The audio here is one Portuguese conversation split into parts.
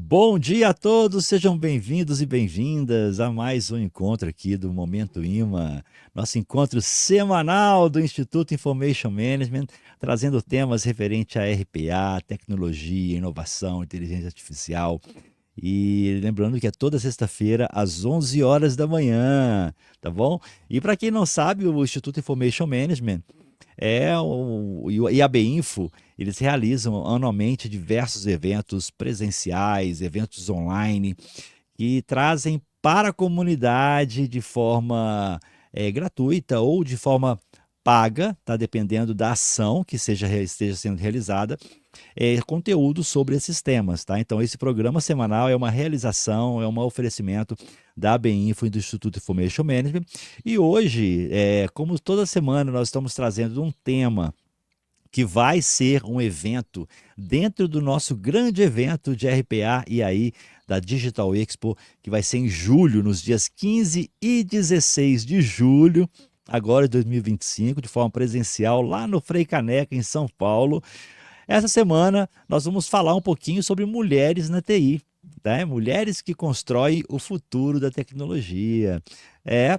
Bom dia a todos, sejam bem-vindos e bem-vindas a mais um encontro aqui do Momento IMA, nosso encontro semanal do Instituto Information Management, trazendo temas referentes a RPA, tecnologia, inovação, inteligência artificial. E lembrando que é toda sexta-feira às 11 horas da manhã, tá bom? E para quem não sabe, o Instituto Information Management e a BINFO, eles realizam anualmente diversos eventos presenciais, eventos online, que trazem para a comunidade de forma gratuita ou de forma paga, tá? Dependendo da ação que esteja sendo realizada, conteúdo sobre esses temas, tá? Então, esse programa semanal é uma realização, é um oferecimento da BINFO e do Instituto Information Management. E hoje, como toda semana, nós estamos trazendo um tema que vai ser um evento dentro do nosso grande evento de RPA e aí da Digital Expo, que vai ser em julho, nos dias 15 e 16 de julho, agora de 2025, de forma presencial, lá no Frei Caneca, em São Paulo. Essa semana nós vamos falar um pouquinho sobre mulheres na TI, tá? Mulheres que constroem o futuro da tecnologia.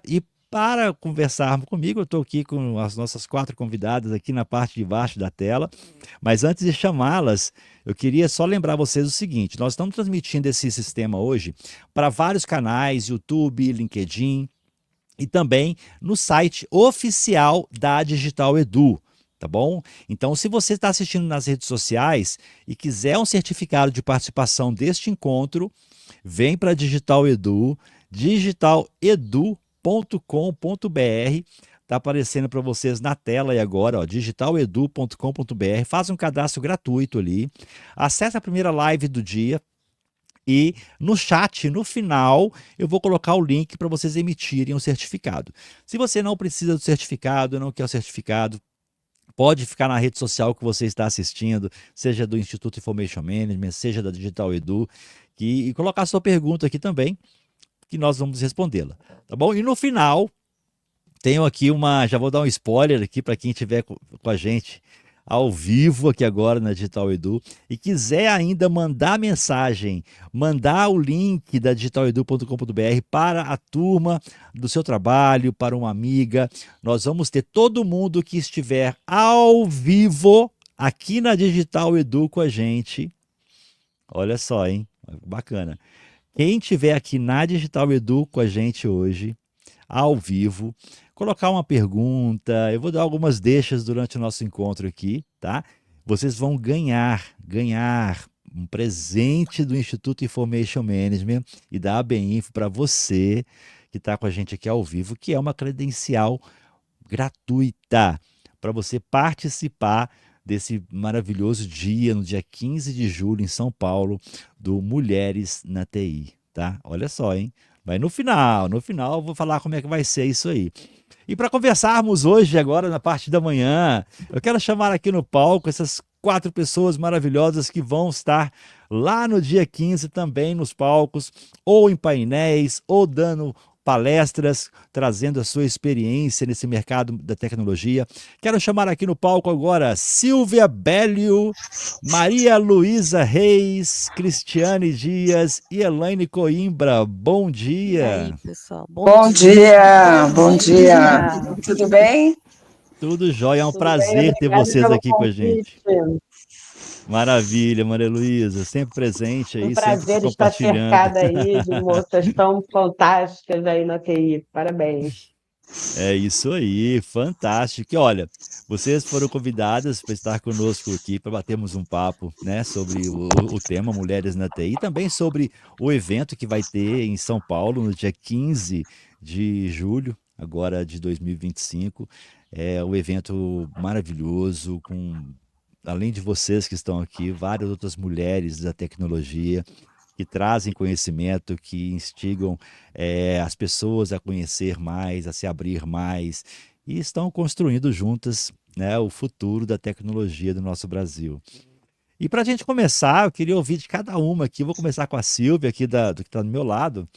E para conversar comigo, eu estou aqui com as nossas 4 convidadas aqui na parte de baixo da tela, mas antes de chamá-las, eu queria só lembrar vocês o seguinte: nós estamos transmitindo esse sistema hoje para vários canais, YouTube, LinkedIn, e também no site oficial da Digital Edu. Tá bom? Então, se você está assistindo nas redes sociais e quiser um certificado de participação deste encontro, vem para a Digital Edu, digitaledu.com.br. Está aparecendo para vocês na tela aí agora, ó, digitaledu.com.br. Faz um cadastro gratuito ali. Acesse a primeira live do dia. E no chat, no final, eu vou colocar o link para vocês emitirem o certificado. Se você não precisa do certificado, não quer o certificado, pode ficar na rede social que você está assistindo, seja do Instituto Information Management, seja da Digital Edu, e colocar sua pergunta aqui também, que nós vamos respondê-la, tá bom? E no final, tenho aqui já vou dar um spoiler aqui para quem estiver com a gente ao vivo aqui agora na Digital Edu e quiser ainda mandar mensagem, mandar o link da digitaledu.com.br para a turma do seu trabalho, para uma amiga. Nós vamos ter todo mundo que estiver ao vivo aqui na Digital Edu com a gente. Olha só, hein? Bacana. Quem estiver aqui na Digital Edu com a gente hoje, ao vivo, colocar uma pergunta, eu vou dar algumas deixas durante o nosso encontro aqui, tá? Vocês vão ganhar um presente do Instituto Information Management e da ABINFO para você que está com a gente aqui ao vivo, que é uma credencial gratuita para você participar desse maravilhoso dia, no dia 15 de julho, em São Paulo, do Mulheres na TI, tá? Olha só, hein? Mas no final eu vou falar como é que vai ser isso aí. E para conversarmos hoje, agora na parte da manhã, eu quero chamar aqui no palco essas 4 pessoas maravilhosas que vão estar lá no dia 15 também nos palcos, ou em painéis, ou dando palestras, trazendo a sua experiência nesse mercado da tecnologia. Quero chamar aqui no palco agora Silvia Bellio, Maria Luísa Reis, Cristiane Dias e Elaine Coimbra. Bom E aí, dia! pessoal? Bom dia, bom dia. Tudo bem? Tudo jóia, é um Tudo bem, prazer ter obrigada vocês pelo aqui com a convite. gente. Maravilha, Maria Luísa, sempre presente Um aí, sempre prazer estar compartilhando. cercada aí de moças tão fantásticas aí na TI. Parabéns. É isso aí, fantástico. E olha, vocês foram convidadas para estar conosco aqui para batermos um papo, né, sobre o tema Mulheres na TI e também sobre o evento que vai ter em São Paulo no dia 15 de julho, agora de 2025. É um evento maravilhoso, além de vocês que estão aqui, várias outras mulheres da tecnologia que trazem conhecimento, que instigam as pessoas a conhecer mais, a se abrir mais, e estão construindo juntas, né, o futuro da tecnologia do nosso Brasil. E para a gente começar, eu queria ouvir de cada uma aqui. Vou começar com a Silvia, aqui do que está do meu lado.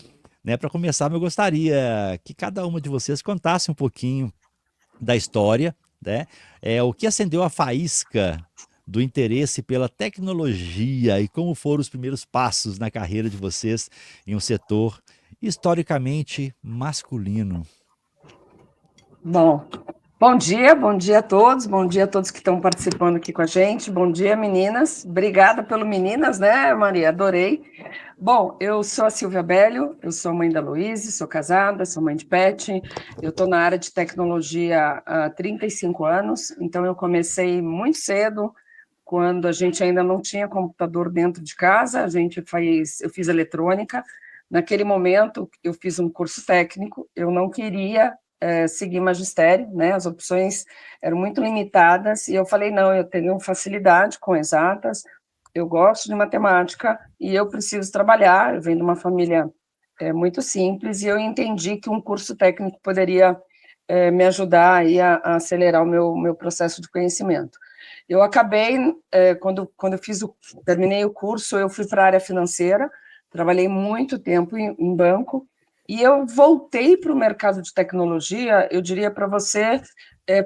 Né? Para começar, eu gostaria que cada uma de vocês contasse um pouquinho da história, né? O que acendeu a faísca do interesse pela tecnologia e como foram os primeiros passos na carreira de vocês em um setor historicamente masculino. Bom dia a todos, bom dia a todos que estão participando aqui com a gente, bom dia meninas, obrigada pelo meninas, né Maria, adorei. Bom, eu sou a Silvia Bélio, eu sou mãe da Luíse, sou casada, sou mãe de pet, eu estou na área de tecnologia há 35 anos, então eu comecei muito cedo, quando a gente ainda não tinha computador dentro de casa, eu fiz eletrônica, naquele momento eu fiz um curso técnico, eu não queria seguir magistério, né? As opções eram muito limitadas, e eu falei, não, eu tenho facilidade com exatas, eu gosto de matemática, e eu preciso trabalhar, eu venho de uma família muito simples, e eu entendi que um curso técnico poderia me ajudar aí a acelerar o meu processo de conhecimento. Eu acabei, quando eu terminei o curso, eu fui para a área financeira, trabalhei muito tempo em banco, e eu voltei para o mercado de tecnologia, eu diria para você,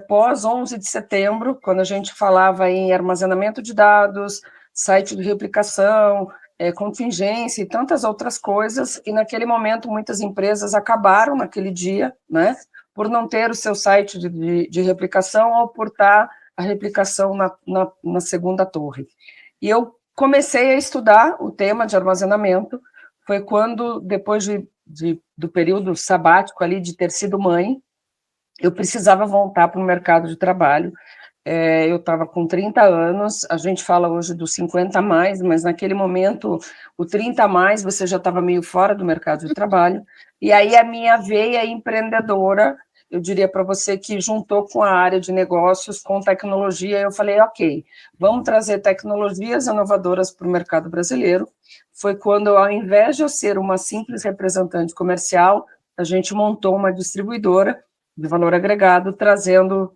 pós 11 de setembro, quando a gente falava em armazenamento de dados, site de replicação, contingência e tantas outras coisas, e naquele momento muitas empresas acabaram naquele dia, né, por não ter o seu site de replicação ou por estar a replicação na segunda torre. E eu comecei a estudar o tema de armazenamento, foi quando, depois do período sabático ali de ter sido mãe, eu precisava voltar para o mercado de trabalho. Eu estava com 30 anos, a gente fala hoje dos 50 a mais, mas naquele momento, o 30 a mais, você já estava meio fora do mercado de trabalho, e aí a minha veia empreendedora, eu diria para você que juntou com a área de negócios, com tecnologia, eu falei, ok, vamos trazer tecnologias inovadoras para o mercado brasileiro. Foi quando, ao invés de eu ser uma simples representante comercial, a gente montou uma distribuidora de valor agregado, trazendo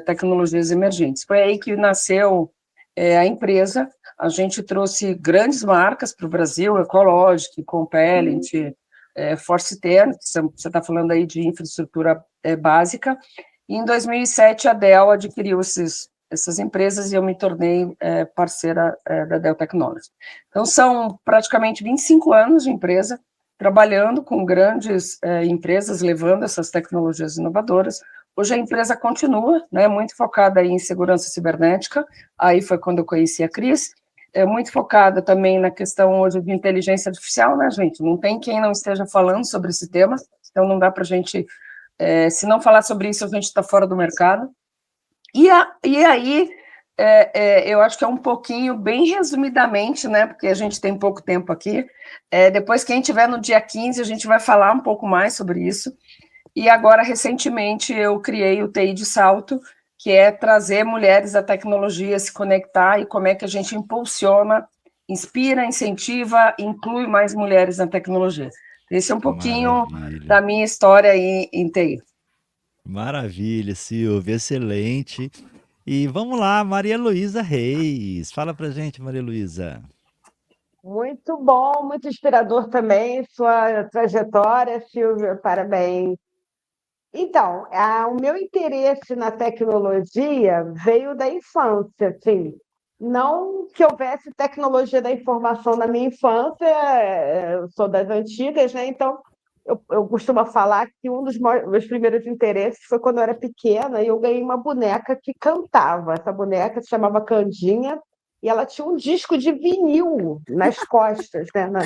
tecnologias emergentes. Foi aí que nasceu a empresa, a gente trouxe grandes marcas para o Brasil, Ecologic, Compellent, Force10, você está falando aí de infraestrutura básica, e em 2007 a Dell adquiriu essas empresas e eu me tornei parceira da Dell Technologies. Então são praticamente 25 anos de empresa, trabalhando com grandes empresas, levando essas tecnologias inovadoras. Hoje a empresa continua, né, muito focada em segurança cibernética, aí foi quando eu conheci a Cris, muito focada também na questão hoje de inteligência artificial, né, gente? Não tem quem não esteja falando sobre esse tema, então não dá para a gente, se não falar sobre isso, a gente está fora do mercado. E aí, eu acho que é um pouquinho, bem resumidamente, né, porque a gente tem pouco tempo aqui, depois quem tiver no dia 15, a gente vai falar um pouco mais sobre isso. E agora, recentemente, eu criei o TI de Salto, que é trazer mulheres à tecnologia, se conectar e como é que a gente impulsiona, inspira, incentiva, inclui mais mulheres na tecnologia. Esse é um pouquinho da minha história aí em TI. Maravilha, Silvia, excelente. E vamos lá, Maria Luísa Reis. Fala pra gente, Maria Luísa. Muito bom, muito inspirador também, sua trajetória, Silvia, parabéns. Então, o meu interesse na tecnologia veio da infância, assim. Não que houvesse tecnologia da informação na minha infância, eu sou das antigas, né? Então, eu costumo falar que um dos meus primeiros interesses foi quando eu era pequena e eu ganhei uma boneca que cantava. Essa boneca se chamava Candinha e ela tinha um disco de vinil nas costas, né? Na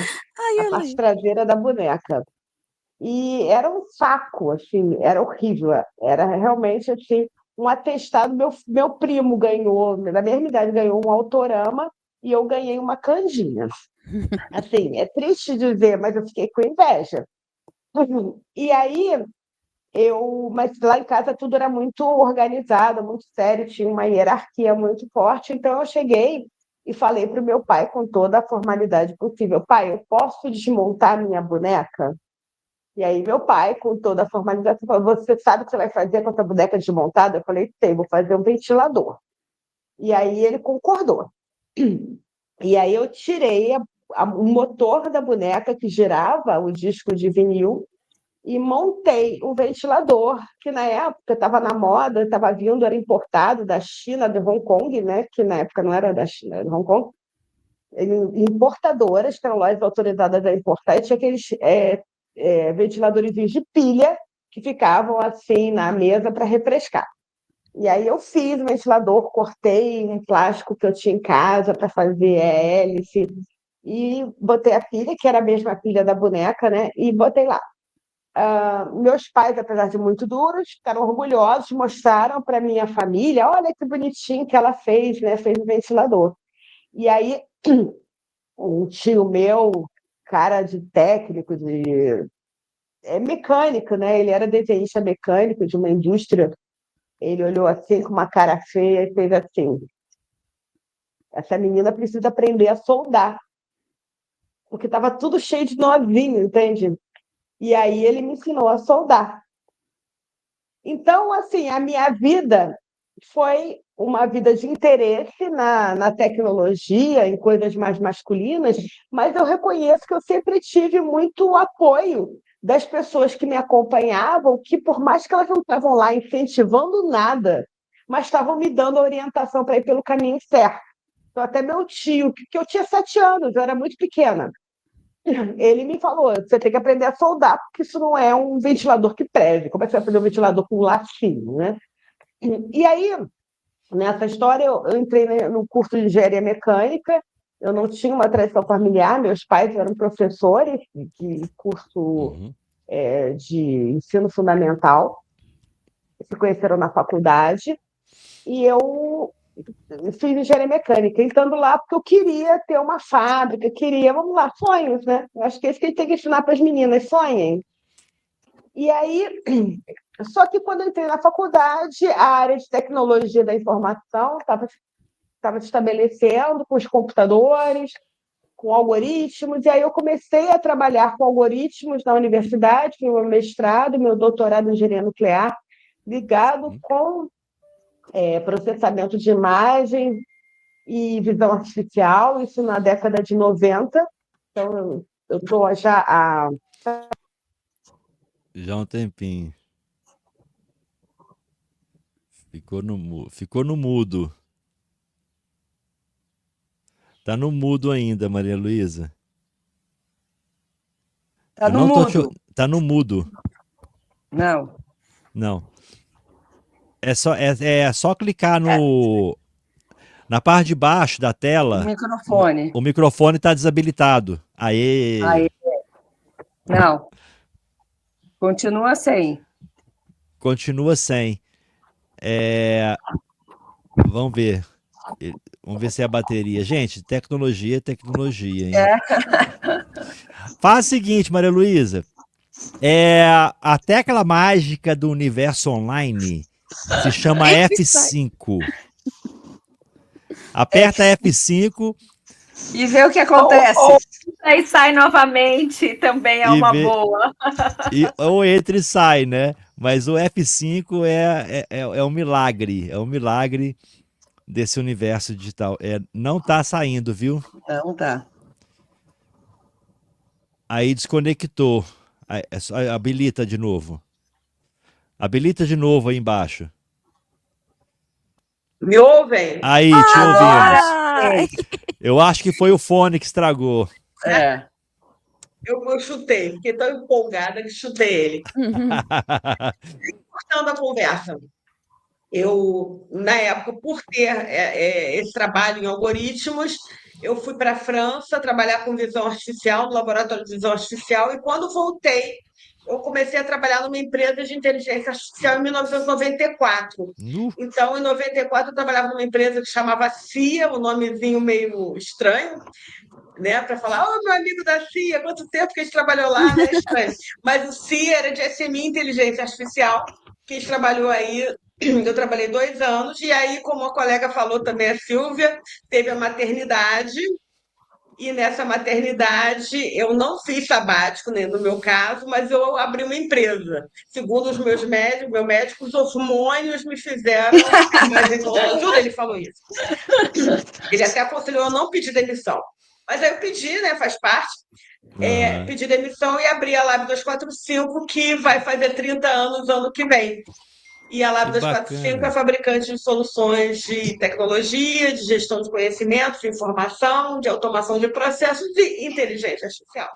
parte traseira da boneca. E era um saco, assim, era horrível. Era realmente assim, um atestado. Meu primo ganhou, na mesma idade, ganhou um autorama e eu ganhei uma Candinha. Assim, é triste dizer, mas eu fiquei com inveja. E aí, mas lá em casa tudo era muito organizado, muito sério, tinha uma hierarquia muito forte. Então eu cheguei e falei para o meu pai com toda a formalidade possível: pai, eu posso desmontar minha boneca? E aí meu pai, com toda a formalização, falou: você sabe o que você vai fazer com essa boneca desmontada? Eu falei: sei, vou fazer um ventilador. E aí ele concordou. E aí eu tirei o motor da boneca que girava o disco de vinil e montei um ventilador, que na época estava na moda, estava vindo, era importado da China, de Hong Kong, né? Que na época não era da China, era de Hong Kong. Importadoras, que eram lojas autorizadas a importar, e tinha aqueles ventiladores de pilha que ficavam assim na mesa para refrescar. E aí eu fiz o ventilador, cortei um plástico que eu tinha em casa para fazer hélice, e botei a pilha, que era a mesma pilha da boneca, né? E botei lá. Meus pais, apesar de muito duros, ficaram orgulhosos, mostraram para minha família, olha que bonitinho que ela fez, né? Fez o ventilador. E aí um tio meu, cara de técnico, mecânico, né? Ele era desenhista mecânico de uma indústria. Ele olhou assim com uma cara feia e fez assim: essa menina precisa aprender a soldar, porque estava tudo cheio de novinho, entende? E aí ele me ensinou a soldar. Então, assim, a minha vida foi uma vida de interesse na tecnologia, em coisas mais masculinas, mas eu reconheço que eu sempre tive muito apoio das pessoas que me acompanhavam, que por mais que elas não estavam lá incentivando nada, mas estavam me dando a orientação para ir pelo caminho certo. Então, até meu tio, que eu tinha 7 anos, eu era muito pequena, ele me falou: você tem que aprender a soldar, porque isso não é um ventilador que preze. Como é que você vai fazer um ventilador com lacinho, né? E aí, nessa história, eu entrei no curso de engenharia mecânica. Eu não tinha uma tradição familiar, meus pais eram professores de curso de ensino fundamental, se conheceram na faculdade, e eu fiz engenharia mecânica, entrando lá porque eu queria ter uma fábrica, vamos lá, sonhos, né? Eu acho que é isso que a gente tem que ensinar para as meninas, sonhem. E aí, só que quando eu entrei na faculdade, a área de tecnologia da informação estava se estabelecendo com os computadores, com algoritmos, e aí eu comecei a trabalhar com algoritmos na universidade, fiz meu mestrado, meu doutorado em engenharia nuclear, ligado com processamento de imagem e visão artificial, isso na década de 90. Então, eu estou já há... Já há um tempinho. Ficou no mudo. Tá no mudo ainda, Maria Luísa. Tá Eu no não tô mudo. Tá no mudo. Não. Não. É só clicar na parte de baixo da O tela. microfone. O microfone tá desabilitado. Aê! Aí. Não. Continua sem. Continua sem. Vamos ver. Vamos ver se é a bateria. Gente, tecnologia é tecnologia, hein? Faz o seguinte, Maria Luísa. A tecla mágica do universo online se chama F5. Aperta F5 E vê o que acontece. Aí sai novamente, também é e uma vê. boa. Ou entra e sai, né? Mas o F5 é um milagre. É um milagre desse universo digital. Não tá saindo, viu? Não tá. Aí desconectou. Habilita de novo. Habilita de novo aí embaixo. Me ouvem? Aí, te ouvimos. Ai, Eu acho que foi o fone que estragou. Eu chutei, fiquei tão empolgada que chutei ele. Cortando a conversa. Eu, na época, por ter esse trabalho em algoritmos, eu fui para a França trabalhar com visão artificial, no laboratório de visão artificial, e quando voltei, eu comecei a trabalhar numa empresa de inteligência artificial em 1994. Então, em 94, eu trabalhava numa empresa que chamava CIA, um nomezinho meio estranho, né, para falar: oh, meu amigo da CIA, quanto tempo que a gente trabalhou lá, né? Estranho. Mas o CIA era de SMI, inteligência artificial, que a gente trabalhou aí. Eu trabalhei 2 anos, e aí, como a colega falou também, a Silvia, teve a maternidade, e nessa maternidade eu não fiz sabático, né, no meu caso, mas eu abri uma empresa. Segundo os meus médicos, os hormônios me fizeram ter mais resultados. Juro, ele falou isso. Ele até aconselhou eu não pedir demissão. Mas aí eu pedi, né, faz parte, Aham. pedi demissão e abri a Lab 245, que vai fazer 30 anos ano que vem. E a Que Lab 245 é bacana. fabricante de soluções de tecnologia, de gestão de conhecimento, de informação, de automação de processos e inteligência artificial.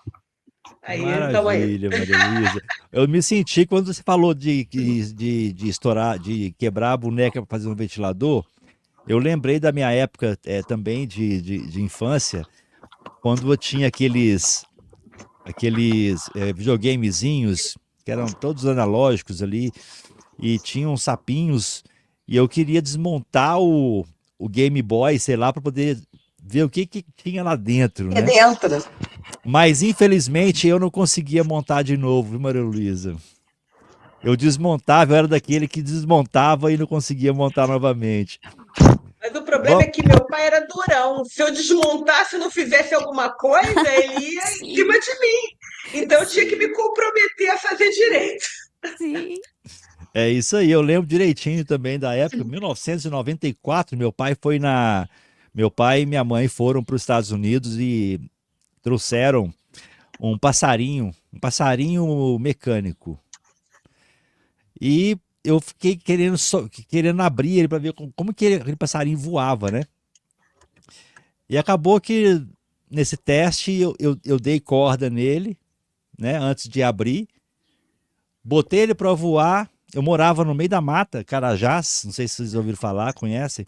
Aí, então aí. Maravilha, Maria Luísa. Eu me senti quando você falou de estourar, de quebrar a boneca para fazer um ventilador. Eu lembrei da minha época também de infância, quando eu tinha aqueles videogamezinhos que eram todos analógicos ali e tinham sapinhos e eu queria desmontar o Game Boy, sei lá, para poder ver o que tinha lá dentro, É né? dentro. Mas infelizmente eu não conseguia montar de novo, viu, Maria Luísa? Eu desmontava, eu era daquele que desmontava e não conseguia montar novamente. Mas o problema Bom, é que meu pai era durão. Se eu desmontasse e não fizesse alguma coisa, ele ia em Sim, cima de mim. Então eu tinha que me sim, comprometer a fazer direito. sim. é isso aí, eu lembro direitinho também da época, 1994, meu pai e minha mãe foram para os Estados Unidos e trouxeram um passarinho mecânico. E eu fiquei querendo abrir ele para ver como que aquele passarinho voava, né? E acabou que nesse teste eu dei corda nele, né, antes de abrir, botei ele para voar. Eu morava no meio da mata, Carajás, não sei se vocês ouviram falar, conhecem?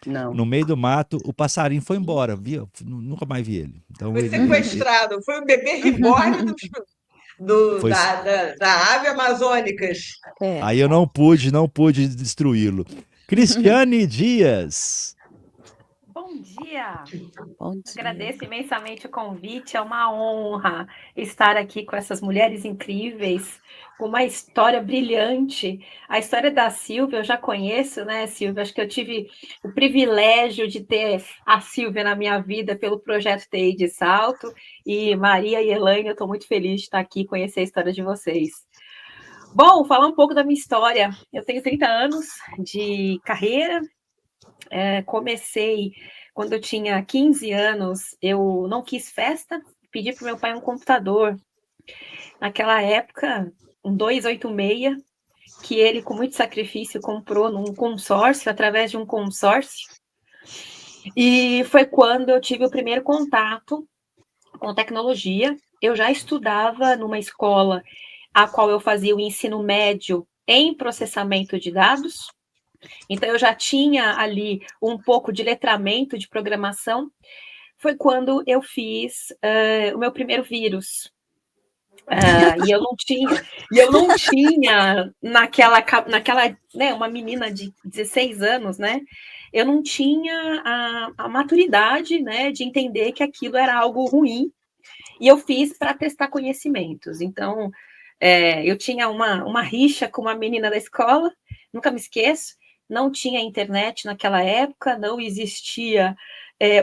Não. No meio do mato, o passarinho foi embora, viu? Nunca mais vi ele. Então Foi ele sequestrado. Foi o bebê reborn foi. da ave amazônicas. É. Aí eu não pude destruí-lo. Cristiane Dias. Bom dia! Bom dia. Agradeço imensamente o convite, é uma honra estar aqui com essas mulheres incríveis, com uma história brilhante. A história da Silvia eu já conheço, né, Silvia? Acho que eu tive o privilégio de ter a Silvia na minha vida pelo projeto TI de Salto, e Maria e Elaine, eu estou muito feliz de estar aqui e conhecer a história de vocês. Bom, falar um pouco da minha história. Eu tenho 30 anos de carreira, comecei quando eu tinha 15 anos, eu não quis festa, pedi para o meu pai um computador. Naquela época, um 286, que ele, com muito sacrifício, comprou num consórcio, através de um consórcio. E foi quando eu tive o primeiro contato com tecnologia. Eu já estudava numa escola a qual eu fazia o ensino médio em processamento de dados. Então, eu já tinha ali um pouco de letramento de programação. Foi quando eu fiz o meu primeiro vírus. E eu não tinha naquela, né, uma menina de 16 anos, né? Eu não tinha a maturidade, né, de entender que aquilo era algo ruim. E eu fiz para testar conhecimentos. Então, eu tinha uma rixa com uma menina da escola, nunca me esqueço. Não tinha internet naquela época, não existia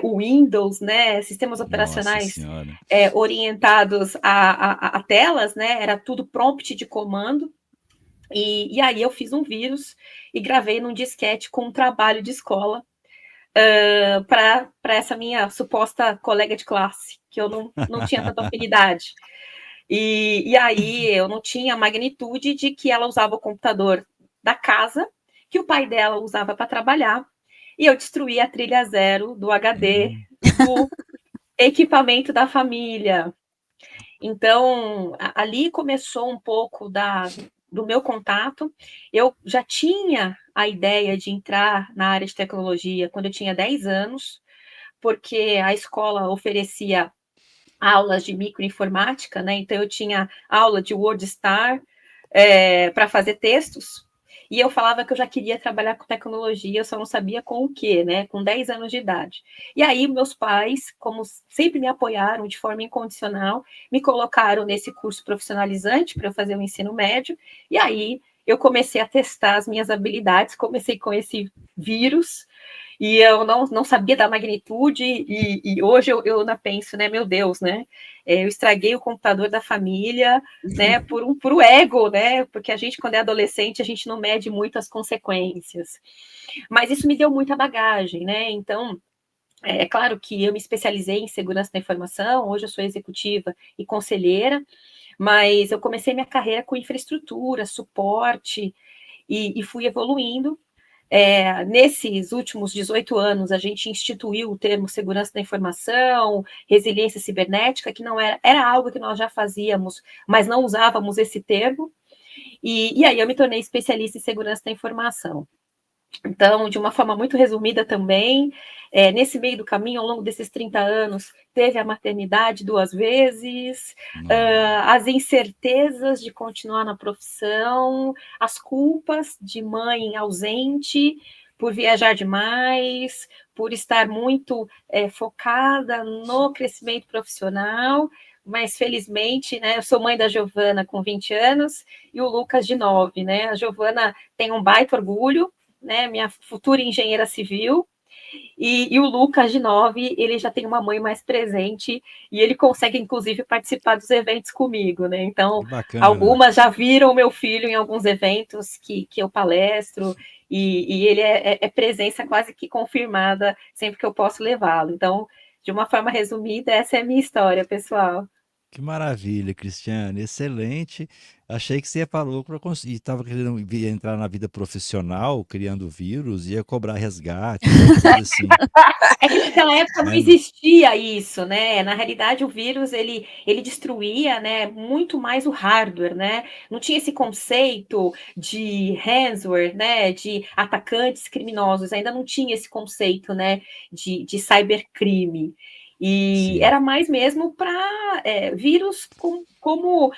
o Windows, né? Sistemas Nossa operacionais Senhora. orientados a telas, né? Era tudo prompt de comando. E aí eu fiz um vírus e gravei num disquete com um trabalho de escola para essa minha suposta colega de classe, que eu não tinha tanta afinidade. E aí eu não tinha a magnitude de que ela usava o computador da casa, que o pai dela usava para trabalhar, e eu destruí a trilha zero do HD do equipamento da família. Então, ali começou um pouco do meu contato. Eu já tinha a ideia de entrar na área de tecnologia quando eu tinha 10 anos, porque a escola oferecia aulas de microinformática, né? Então eu tinha aula de WordStar para fazer textos, e eu falava que eu já queria trabalhar com tecnologia, eu só não sabia com o quê, né? Com 10 anos de idade. E aí meus pais, como sempre me apoiaram de forma incondicional, me colocaram nesse curso profissionalizante para eu fazer o ensino médio, e aí eu comecei a testar as minhas habilidades, comecei com esse vírus, e eu não sabia da magnitude, e hoje eu ainda penso, né, meu Deus, né, eu estraguei o computador da família, né, por um ego, né, porque a gente, quando é adolescente, a gente não mede muito as consequências, mas isso me deu muita bagagem, né, então É claro que eu me especializei em segurança da informação, hoje eu sou executiva e conselheira, mas eu comecei minha carreira com infraestrutura, suporte, e fui evoluindo. Nesses últimos 18 anos, a gente instituiu o termo segurança da informação, resiliência cibernética, que não era algo que nós já fazíamos, mas não usávamos esse termo, e aí eu me tornei especialista em segurança da informação. Então, de uma forma muito resumida também, nesse meio do caminho, ao longo desses 30 anos, teve a maternidade 2 vezes, as incertezas de continuar na profissão, as culpas de mãe ausente, por viajar demais, por estar muito focada no crescimento profissional, mas felizmente, né, eu sou mãe da Giovana com 20 anos e o Lucas de 9, né? A Giovana tem um baita orgulho, né, minha futura engenheira civil, e o Lucas, de 9, ele já tem uma mãe mais presente, e ele consegue, inclusive, participar dos eventos comigo, né, então, algumas já viram o meu filho em alguns eventos que eu palestro, e ele é presença quase que confirmada sempre que eu posso levá-lo. Então, de uma forma resumida, essa é a minha história, pessoal. Que maravilha, Cristiane, excelente. Achei que você falou para conseguir, estava querendo entrar na vida profissional, criando vírus, ia cobrar resgate, alguma coisa assim. É que naquela época não existia isso, né? Na realidade, o vírus ele destruía, né, muito mais o hardware, né? Não tinha esse conceito de ransomware, né? De atacantes criminosos, ainda não tinha esse conceito, né? De cybercrime. E Sim. era mais mesmo para vírus como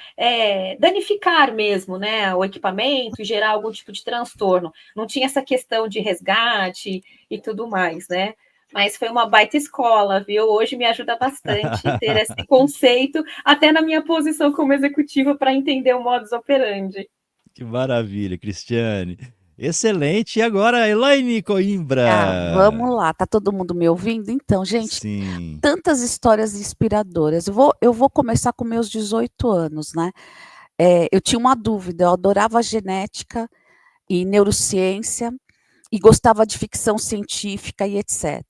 danificar mesmo, né? O equipamento e gerar algum tipo de transtorno. Não tinha essa questão de resgate e tudo mais, né? Mas foi uma baita escola, viu? Hoje me ajuda bastante ter esse conceito, até na minha posição como executiva, para entender o modus operandi. Que maravilha, Cristiane. Excelente. E agora, Elaine Coimbra. Vamos lá, tá todo mundo me ouvindo? Então, gente, Sim. tantas histórias inspiradoras. Eu vou começar com meus 18 anos, né? Eu tinha uma dúvida, eu adorava genética e neurociência, e gostava de ficção científica e etc.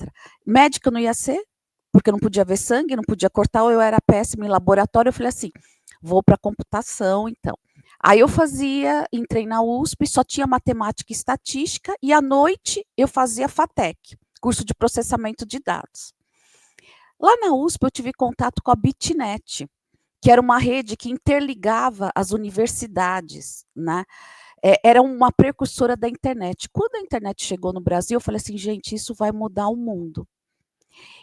Médica eu não ia ser, porque não podia ver sangue, não podia cortar, ou eu era péssima em laboratório. Eu falei assim, vou para computação, então. Aí eu entrei na USP, só tinha matemática e estatística, e à noite eu fazia FATEC, curso de processamento de dados. Lá na USP eu tive contato com a BitNet, que era uma rede que interligava as universidades, né? Era uma precursora da internet. Quando a internet chegou no Brasil, eu falei assim, gente, isso vai mudar o mundo.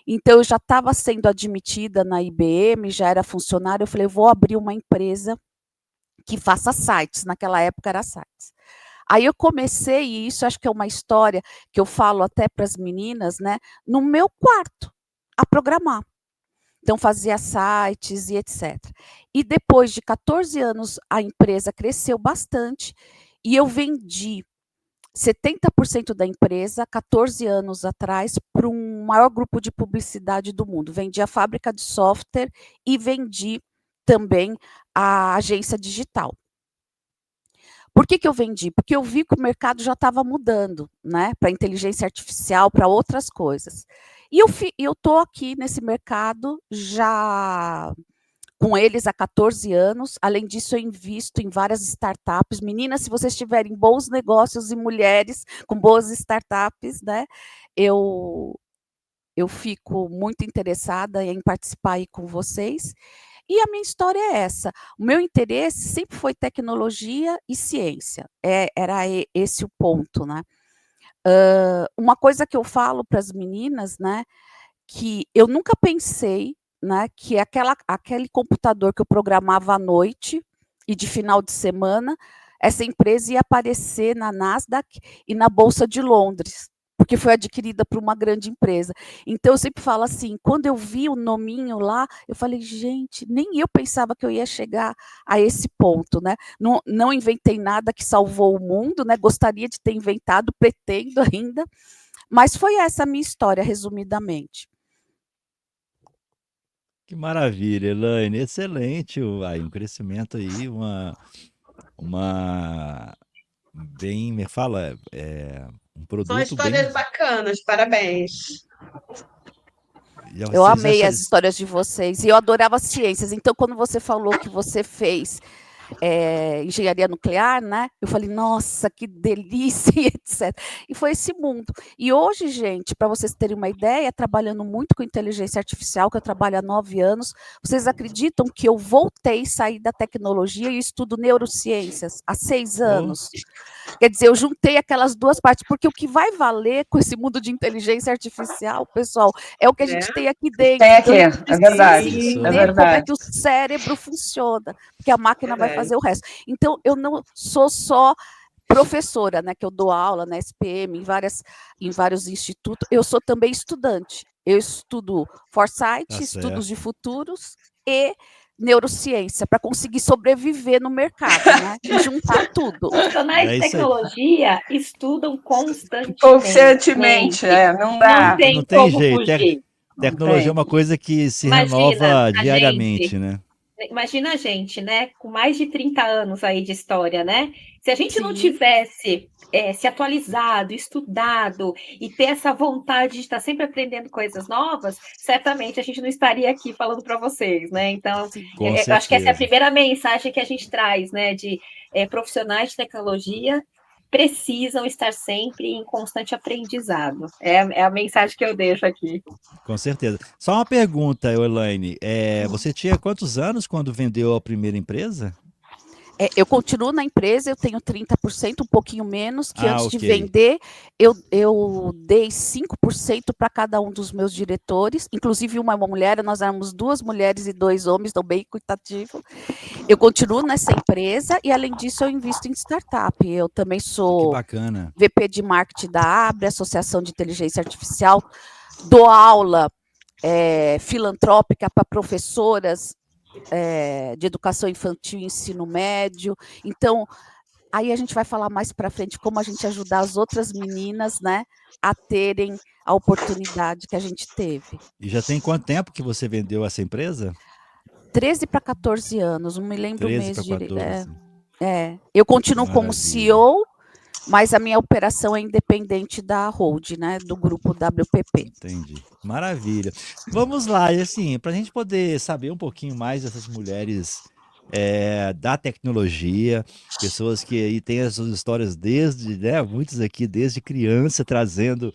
Então, eu já estava sendo admitida na IBM, já era funcionária, eu falei, vou abrir uma empresa que faça sites, naquela época era sites. Aí eu comecei, e isso acho que é uma história que eu falo até para as meninas, né, no meu quarto, a programar. Então, fazia sites e etc. E depois de 14 anos, a empresa cresceu bastante, e eu vendi 70% da empresa, 14 anos atrás, para um maior grupo de publicidade do mundo. Vendi a fábrica de software e vendi também a agência digital. Por que eu vendi? Porque eu vi que o mercado já estava mudando, né? Para inteligência artificial, para outras coisas. E eu estou aqui nesse mercado já com eles há 14 anos. Além disso, eu invisto em várias startups. Meninas, se vocês tiverem bons negócios e mulheres com boas startups, né? Eu fico muito interessada em participar aí com vocês. E a minha história é essa. O meu interesse sempre foi tecnologia e ciência. Era esse o ponto, né? Uma coisa que eu falo para as meninas, né? Que eu nunca pensei, né, que aquele computador que eu programava à noite e de final de semana, essa empresa ia aparecer na Nasdaq e na Bolsa de Londres, porque foi adquirida por uma grande empresa. Então, eu sempre falo assim, quando eu vi o nominho lá, eu falei, gente, nem eu pensava que eu ia chegar a esse ponto, né? Não inventei nada que salvou o mundo, né? Gostaria de ter inventado, pretendo ainda, mas foi essa a minha história, resumidamente. Que maravilha, Elaine, excelente, um crescimento aí, bem, me fala, um São produto bem... histórias bacanas, parabéns. Eu amei as histórias de vocês e eu adorava ciências. Então, quando você falou que você fez engenharia nuclear, né? Eu falei, nossa, que delícia, e etc. E foi esse mundo. E hoje, gente, para vocês terem uma ideia, trabalhando muito com inteligência artificial, que eu trabalho há 9 anos, vocês acreditam que eu voltei, saí da tecnologia e estudo neurociências há 6 anos? Quer dizer, eu juntei aquelas duas partes, porque o que vai valer com esse mundo de inteligência artificial, pessoal, é o que a gente tem aqui dentro. Então, é verdade. Entender como é que o cérebro funciona, porque a máquina vai fazer o resto. Então, eu não sou só professora, né, que eu dou aula na SPM, em vários institutos, eu sou também estudante. Eu estudo Foresight, estudos de futuros e neurociência, para conseguir sobreviver no mercado, né? E juntar tudo. Profissionais de tecnologia estudam constantemente. Constantemente, não dá. Não tem jeito. Tecnologia é uma coisa que se renova diariamente, né? Imagina a gente, né, com mais de 30 anos aí de história, né? Se a gente não tivesse se atualizado, estudado e ter essa vontade de estar sempre aprendendo coisas novas, certamente a gente não estaria aqui falando para vocês, né? Então, eu acho que essa é a primeira mensagem que a gente traz, né? De profissionais de tecnologia precisam estar sempre em constante aprendizado. É a mensagem que eu deixo aqui. Com certeza. Só uma pergunta, Elaine. Você tinha quantos anos quando vendeu a primeira empresa? Eu continuo na empresa, eu tenho 30%, um pouquinho menos, que antes de vender, eu dei 5% para cada um dos meus diretores, inclusive uma mulher, nós éramos 2 mulheres e 2 homens, então bem equitativo. Eu continuo nessa empresa e, além disso, eu invisto em startup. Eu também sou VP de marketing da Abre, Associação de Inteligência Artificial, dou aula filantrópica para professoras de educação infantil e ensino médio. Então, aí a gente vai falar mais para frente como a gente ajudar as outras meninas, né, a terem a oportunidade que a gente teve. E já tem quanto tempo que você vendeu essa empresa? 13 para 14 anos, não me lembro o mês direito. É. Eu continuo como CEO, mas a minha operação é independente da Hold, né, do grupo WPP. Entendi. Maravilha. Vamos lá, e assim, para a gente poder saber um pouquinho mais dessas mulheres da tecnologia, pessoas que aí têm as suas histórias desde, né, muitos aqui desde criança, trazendo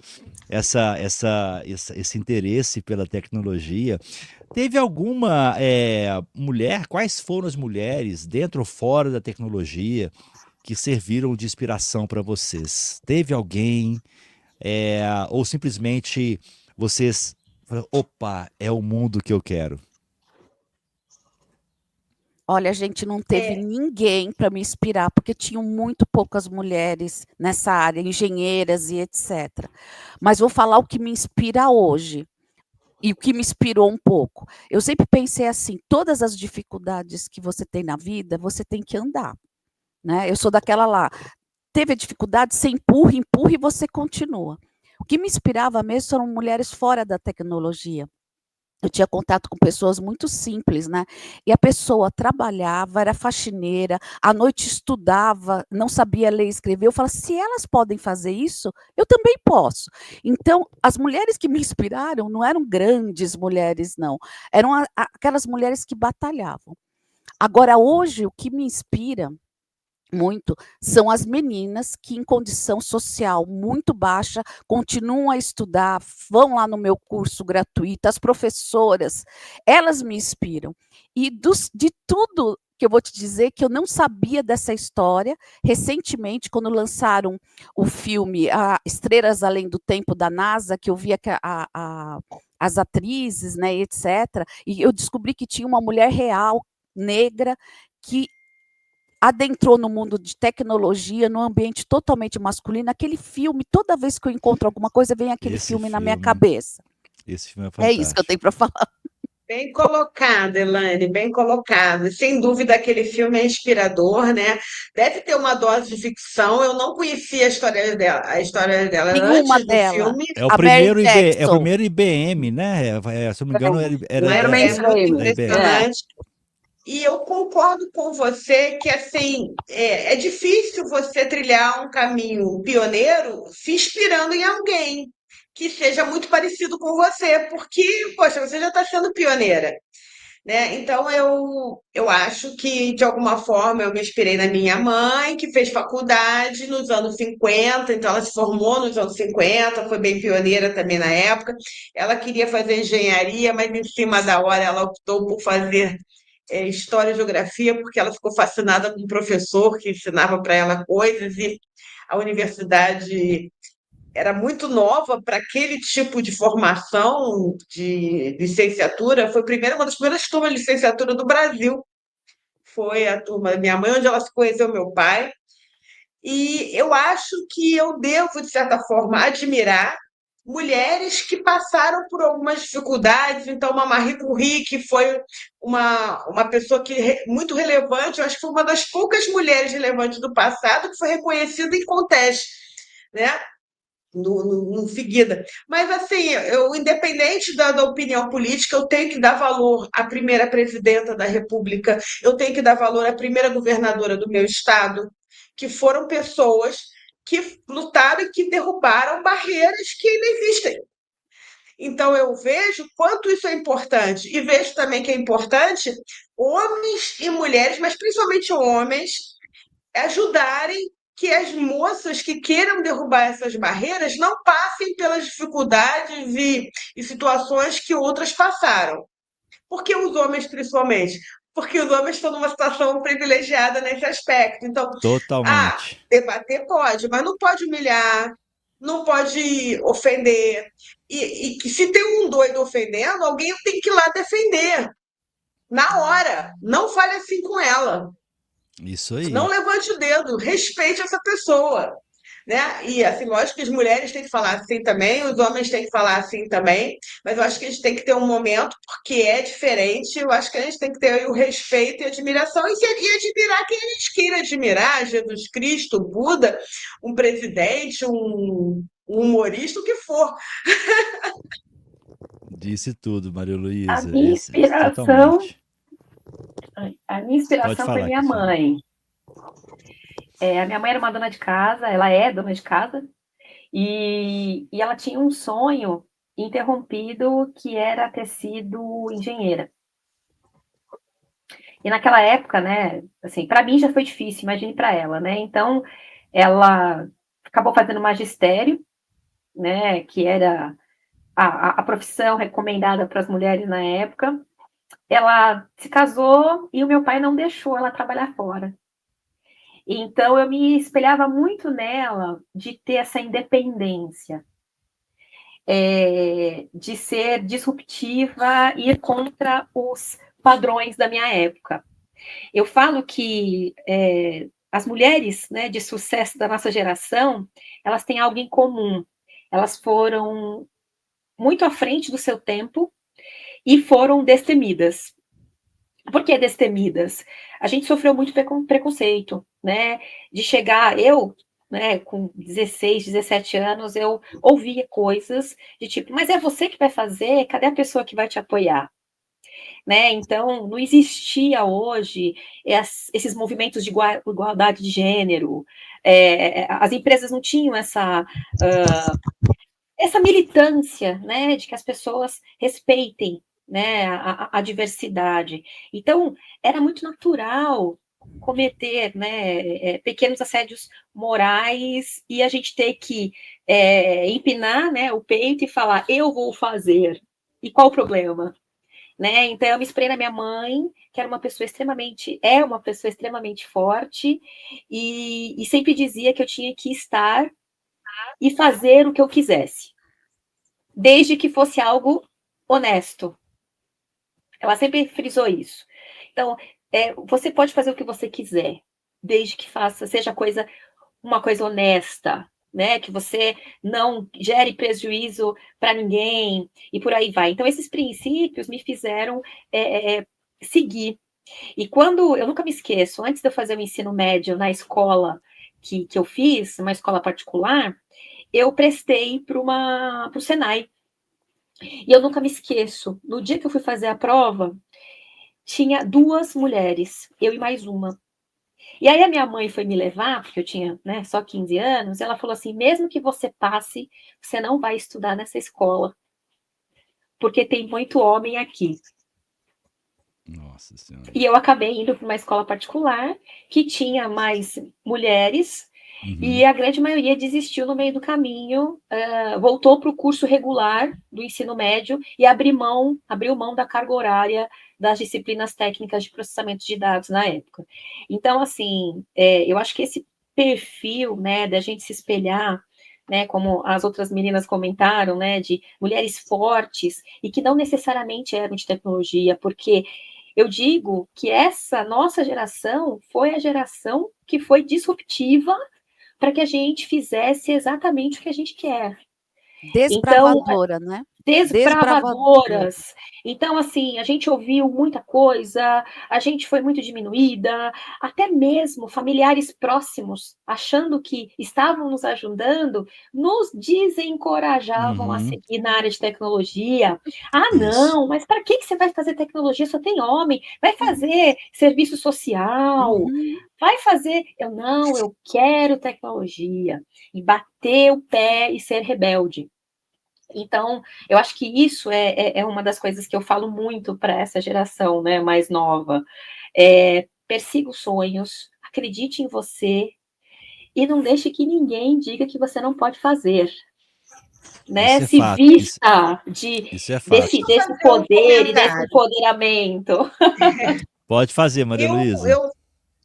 esse interesse pela tecnologia. Teve alguma mulher, quais foram as mulheres, dentro ou fora da tecnologia, que serviram de inspiração para vocês? Teve alguém, ou simplesmente vocês falaram, opa, é o mundo que eu quero? Olha, a gente não teve ninguém para me inspirar, porque tinham muito poucas mulheres nessa área, engenheiras e etc. Mas vou falar o que me inspira hoje. E o que me inspirou um pouco. Eu sempre pensei assim, todas as dificuldades que você tem na vida, você tem que andar. Né? Eu sou daquela lá, teve a dificuldade, você empurra e você continua. O que me inspirava mesmo eram mulheres fora da tecnologia. Eu tinha contato com pessoas muito simples, né? E a pessoa trabalhava, era faxineira, à noite estudava, não sabia ler e escrever. Eu falava, se elas podem fazer isso, eu também posso. Então, as mulheres que me inspiraram não eram grandes mulheres, não. Eram aquelas mulheres que batalhavam. Agora, hoje, o que me inspira muito, são as meninas que em condição social muito baixa continuam a estudar, vão lá no meu curso gratuito, as professoras, elas me inspiram. E de tudo que eu vou te dizer, que eu não sabia dessa história, recentemente, quando lançaram o filme Estrelas Além do Tempo da NASA, que eu via que as atrizes, né, etc., e eu descobri que tinha uma mulher real, negra, que adentrou no mundo de tecnologia, num ambiente totalmente masculino. Aquele filme, toda vez que eu encontro alguma coisa, vem aquele filme na minha cabeça. Esse filme é fantástico. É isso que eu tenho para falar. Bem colocado, Elaine, bem colocado. Sem dúvida, aquele filme é inspirador, né? Deve ter uma dose de ficção. Eu não conhecia a história dela antes do filme. É o primeiro IBM, né? Se eu não me engano, era muito impressionante. E eu concordo com você que, assim, é difícil você trilhar um caminho pioneiro se inspirando em alguém. que seja muito parecido com você, porque, poxa, você já está sendo pioneira, né? Então eu acho que de alguma forma eu me inspirei na minha mãe, que fez faculdade nos anos 50, então ela se formou nos anos 50, foi bem pioneira também na época. Ela queria fazer engenharia, mas em cima da hora ela optou por fazer história e geografia, porque ela ficou fascinada com um professor que ensinava para ela coisas e a universidade era muito nova para aquele tipo de formação de licenciatura. Foi uma das primeiras turmas de licenciatura do Brasil. Foi a turma da minha mãe, onde ela se conheceu meu pai. E eu acho que eu devo, de certa forma, admirar mulheres que passaram por algumas dificuldades. Então, uma Marie Curie, que foi uma pessoa muito relevante, eu acho que foi uma das poucas mulheres relevantes do passado que foi reconhecida em conteste, né? No seguida. Mas, assim, eu, independente da opinião política, eu tenho que dar valor à primeira presidenta da República, eu tenho que dar valor à primeira governadora do meu estado, que foram pessoas que lutaram e que derrubaram barreiras que ainda existem. Então, eu vejo quanto isso é importante, e vejo também que é importante homens e mulheres, mas principalmente homens, ajudarem que as moças que queiram derrubar essas barreiras não passem pelas dificuldades e situações que outras passaram. Por que os homens, principalmente? Porque os homens estão numa situação privilegiada nesse aspecto. Então, Totalmente. debater pode, mas não pode humilhar, não pode ofender. E que se tem um doido ofendendo, alguém tem que ir lá defender. Na hora. Não fale assim com ela. Isso Não aí. levante o dedo, respeite essa pessoa, né? E assim, lógico que as mulheres têm que falar assim também, os homens têm que falar assim também, mas eu acho que a gente tem que ter um momento, porque é diferente, eu acho que a gente tem que ter o respeito e admiração, e admirar quem a gente queira admirar, Jesus Cristo, Buda, um presidente, um humorista, o que for. Disse tudo, Maria A Luísa. minha inspiração, Totalmente. a minha Pode inspiração foi falar, minha Cristiano. mãe. A minha mãe era uma dona de casa, ela é dona de casa, e ela tinha um sonho interrompido que era ter sido engenheira. E naquela época, né, assim, para mim já foi difícil, imagine para ela, né? Então, ela acabou fazendo magistério, né, que era a profissão recomendada para as mulheres na época. Ela se casou e o meu pai não deixou ela trabalhar fora. Então, eu me espelhava muito nela de ter essa independência, de ser disruptiva e ir contra os padrões da minha época. Eu falo que as mulheres, né, de sucesso da nossa geração, elas têm algo em comum. Elas foram muito à frente do seu tempo e foram destemidas. Por que destemidas? A gente sofreu muito preconceito, né? De chegar, né, com 16, 17 anos, eu ouvia coisas de tipo, mas é você que vai fazer? Cadê a pessoa que vai te apoiar? Né? Então, não existia hoje esses movimentos de igualdade de gênero, as empresas não tinham essa militância, né, de que as pessoas respeitem, né, a diversidade. Então, era muito natural cometer, né, pequenos assédios morais e a gente ter que empinar, né, o peito e falar, eu vou fazer. E qual o problema? Né? Então, eu me inspirei na minha mãe, que era uma pessoa extremamente forte, e sempre dizia que eu tinha que estar e fazer o que eu quisesse, desde que fosse algo honesto. Ela sempre frisou isso. Então, você pode fazer o que você quiser, desde que seja uma coisa honesta, né? Que você não gere prejuízo para ninguém e por aí vai. Então, esses princípios me fizeram seguir. E quando eu nunca me esqueço, antes de eu fazer o ensino médio na escola que eu fiz, uma escola particular, eu prestei para o Senai. E eu nunca me esqueço. No dia que eu fui fazer a prova, tinha 2 mulheres, eu e mais uma. E aí a minha mãe foi me levar, porque eu tinha, né, só 15 anos, ela falou assim, mesmo que você passe, você não vai estudar nessa escola, porque tem muito homem aqui. Nossa Senhora. E eu acabei indo para uma escola particular, que tinha mais mulheres, e a grande maioria desistiu no meio do caminho, voltou para o curso regular do ensino médio e abriu mão da carga horária das disciplinas técnicas de processamento de dados na época. Então, assim, eu acho que esse perfil, né, da gente se espelhar, né, como as outras meninas comentaram, né, de mulheres fortes e que não necessariamente eram de tecnologia, porque eu digo que essa nossa geração foi a geração que foi disruptiva para que a gente fizesse exatamente o que a gente quer. Desbravadora, então, né? Desbravadoras. Então, assim, a gente ouviu muita coisa, a gente foi muito diminuída, até mesmo familiares próximos, achando que estavam nos ajudando, nos desencorajavam a seguir na área de tecnologia. Ah, não, mas para que você vai fazer tecnologia? Só tem homem. Vai fazer serviço social, vai fazer... Eu quero tecnologia. E bater o pé e ser rebelde. Então, eu acho que isso é uma das coisas que eu falo muito para essa geração, né, mais nova. Persiga os sonhos, acredite em você e não deixe que ninguém diga que você não pode fazer. Né? Se fato. Vista desse poder e desse empoderamento. Pode fazer, Maria Luísa.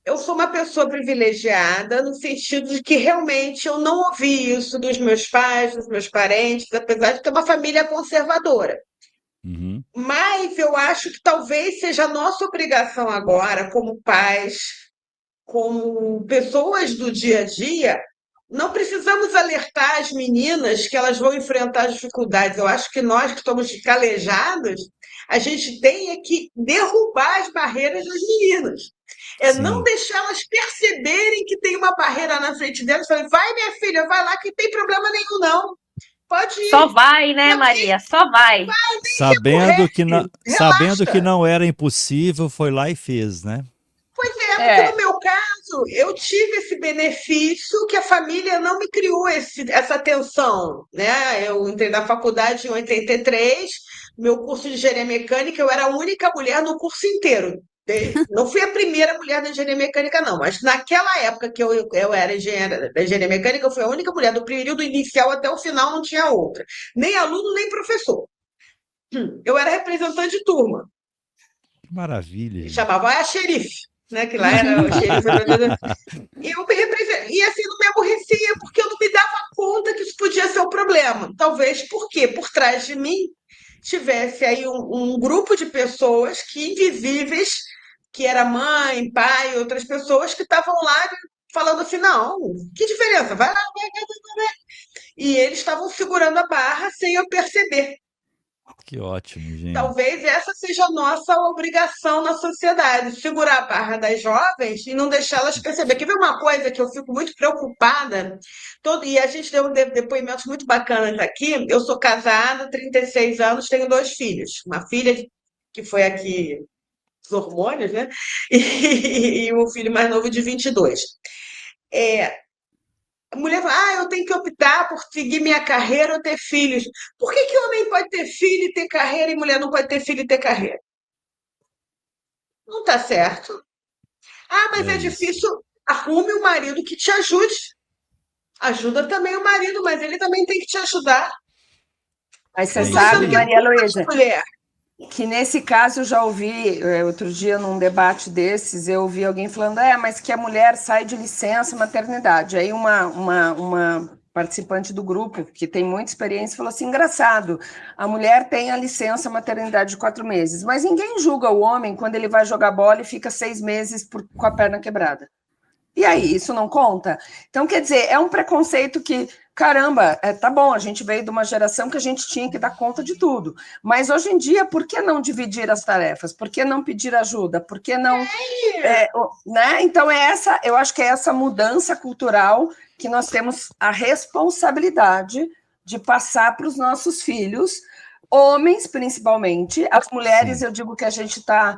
Eu sou uma pessoa privilegiada no sentido de que realmente eu não ouvi isso dos meus pais, dos meus parentes, apesar de ter uma família conservadora. Mas eu acho que talvez seja a nossa obrigação agora, como pais, como pessoas do dia a dia, não precisamos alertar as meninas que elas vão enfrentar dificuldades. Eu acho que nós que estamos calejados, a gente tem que derrubar as barreiras das meninas. Não deixar elas perceberem que tem uma barreira na frente delas. Falei, vai, minha filha, vai lá que não tem problema nenhum, não. Pode ir. Só vai, né, Maria? Só vai. Sabendo que não era impossível, foi lá e fez, né? Pois porque no meu caso, eu tive esse benefício que a família não me criou essa tensão, né? Eu entrei na faculdade em 83, meu curso de engenharia mecânica, eu era a única mulher no curso inteiro. Não fui a primeira mulher da engenharia mecânica, não, mas naquela época que eu era engenheira da engenharia mecânica, eu fui a única mulher do período inicial até o final, não tinha outra. Nem aluno, nem professor. Eu era representante de turma. Que maravilha. Chamava a xerife, né? Que lá era o xerife. Eu me representei. E assim, não me aborrecia, porque eu não me dava conta que isso podia ser um problema. Talvez porque por trás de mim tivesse aí um grupo de pessoas que invisíveis, que era mãe, pai, outras pessoas que estavam lá falando assim, não, que diferença? Vai lá, vai. E eles estavam segurando a barra sem eu perceber. Que ótimo, gente. Talvez essa seja a nossa obrigação na sociedade, segurar a barra das jovens e não deixá-las perceber. Quer ver uma coisa que eu fico muito preocupada? E a gente deu depoimentos muito bacanas aqui. Eu sou casada, 36 anos, tenho 2 filhos. Uma filha que foi aqui os hormônios, né? E um filho mais novo de 22. A mulher fala, eu tenho que optar por seguir minha carreira ou ter filhos. Por que homem pode ter filho e ter carreira e mulher não pode ter filho e ter carreira? Não está certo. Mas é difícil. Arrume um marido que te ajude. Ajuda também o marido, mas ele também tem que te ajudar. Mas você sabe, Maria Luísa, que nesse caso eu já ouvi, outro dia num debate desses, eu ouvi alguém falando, mas que a mulher sai de licença maternidade. Aí uma participante do grupo, que tem muita experiência, falou assim, engraçado, a mulher tem a licença maternidade de 4 meses, mas ninguém julga o homem quando ele vai jogar bola e fica 6 meses com a perna quebrada. E aí, isso não conta? Então, quer dizer, é um preconceito que, caramba, tá bom, a gente veio de uma geração que a gente tinha que dar conta de tudo. Mas hoje em dia, por que não dividir as tarefas? Por que não pedir ajuda? Por que não... né? Então, eu acho que é essa mudança cultural que nós temos a responsabilidade de passar para os nossos filhos, homens principalmente, as mulheres, eu digo que a gente está...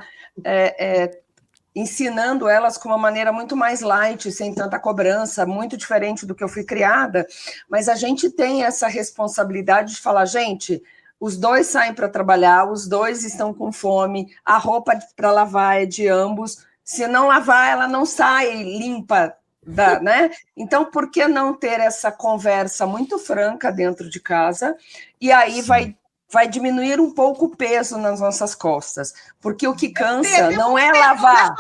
ensinando elas com uma maneira muito mais light, sem tanta cobrança, muito diferente do que eu fui criada, mas a gente tem essa responsabilidade de falar, gente, os dois saem para trabalhar, os dois estão com fome, a roupa para lavar é de ambos, se não lavar, ela não sai limpa, né? Então, por que não ter essa conversa muito franca dentro de casa? E aí vai diminuir um pouco o peso nas nossas costas, porque o que cansa não é lavar.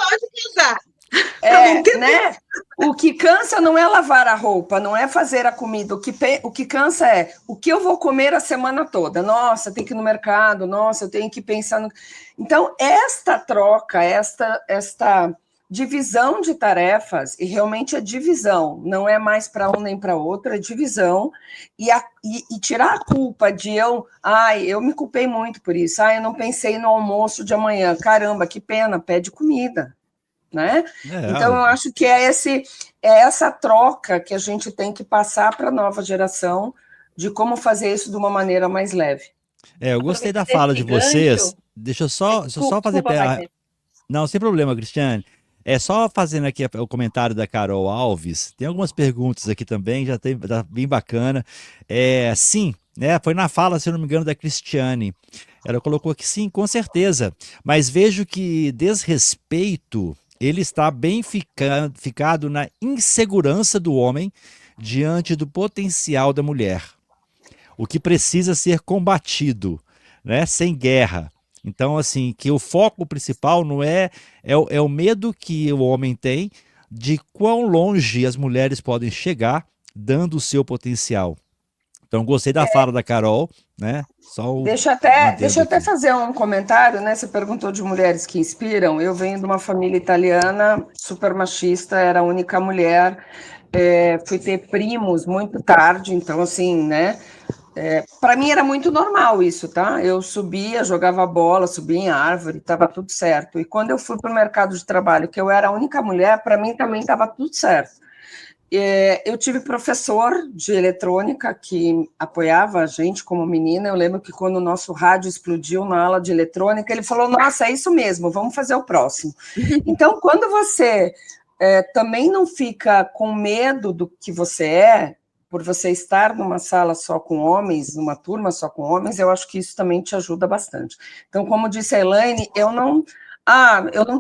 Né? O que cansa não é lavar a roupa, não é fazer a comida. O que cansa é o que eu vou comer a semana toda. Nossa, tem que ir no mercado, nossa, eu tenho que pensar no... Então, esta troca, esta divisão de tarefas, e realmente é divisão, não é mais para um nem para outro, é divisão, e tirar a culpa de eu me culpei muito por isso, eu não pensei no almoço de amanhã, caramba, que pena, pede comida, né? Então, eu acho que é essa troca que a gente tem que passar para a nova geração, de como fazer isso de uma maneira mais leve. Eu gostei da fala de vocês, deixa eu só fazer... Não, sem problema, Cristiane. Só fazendo aqui o comentário da Carol Alves, tem algumas perguntas aqui também, já bem bacana. Sim, né? Foi na fala, se eu não me engano, da Cristiane. Ela colocou aqui, sim, com certeza. Mas vejo que desrespeito, ele está bem ficado na insegurança do homem diante do potencial da mulher. O que precisa ser combatido, né? Sem guerra. Então, assim, que o foco principal não é o medo que o homem tem de quão longe as mulheres podem chegar dando o seu potencial. Então, gostei da fala da Carol, né? Deixa eu até fazer um comentário, né? Você perguntou de mulheres que inspiram. Eu venho de uma família italiana super machista, era a única mulher. Fui ter primos muito tarde, então, assim, né? Para mim era muito normal isso, tá? Eu subia, jogava bola, subia em árvore, estava tudo certo. E quando eu fui para o mercado de trabalho, que eu era a única mulher, para mim também estava tudo certo. Eu tive professor de eletrônica que apoiava a gente como menina. Eu lembro que quando o nosso rádio explodiu na aula de eletrônica, ele falou, nossa, é isso mesmo, vamos fazer o próximo. Então, quando você também não fica com medo do que você por você estar numa sala só com homens, numa turma só com homens, eu acho que isso também te ajuda bastante. Então, como disse a Elaine, eu não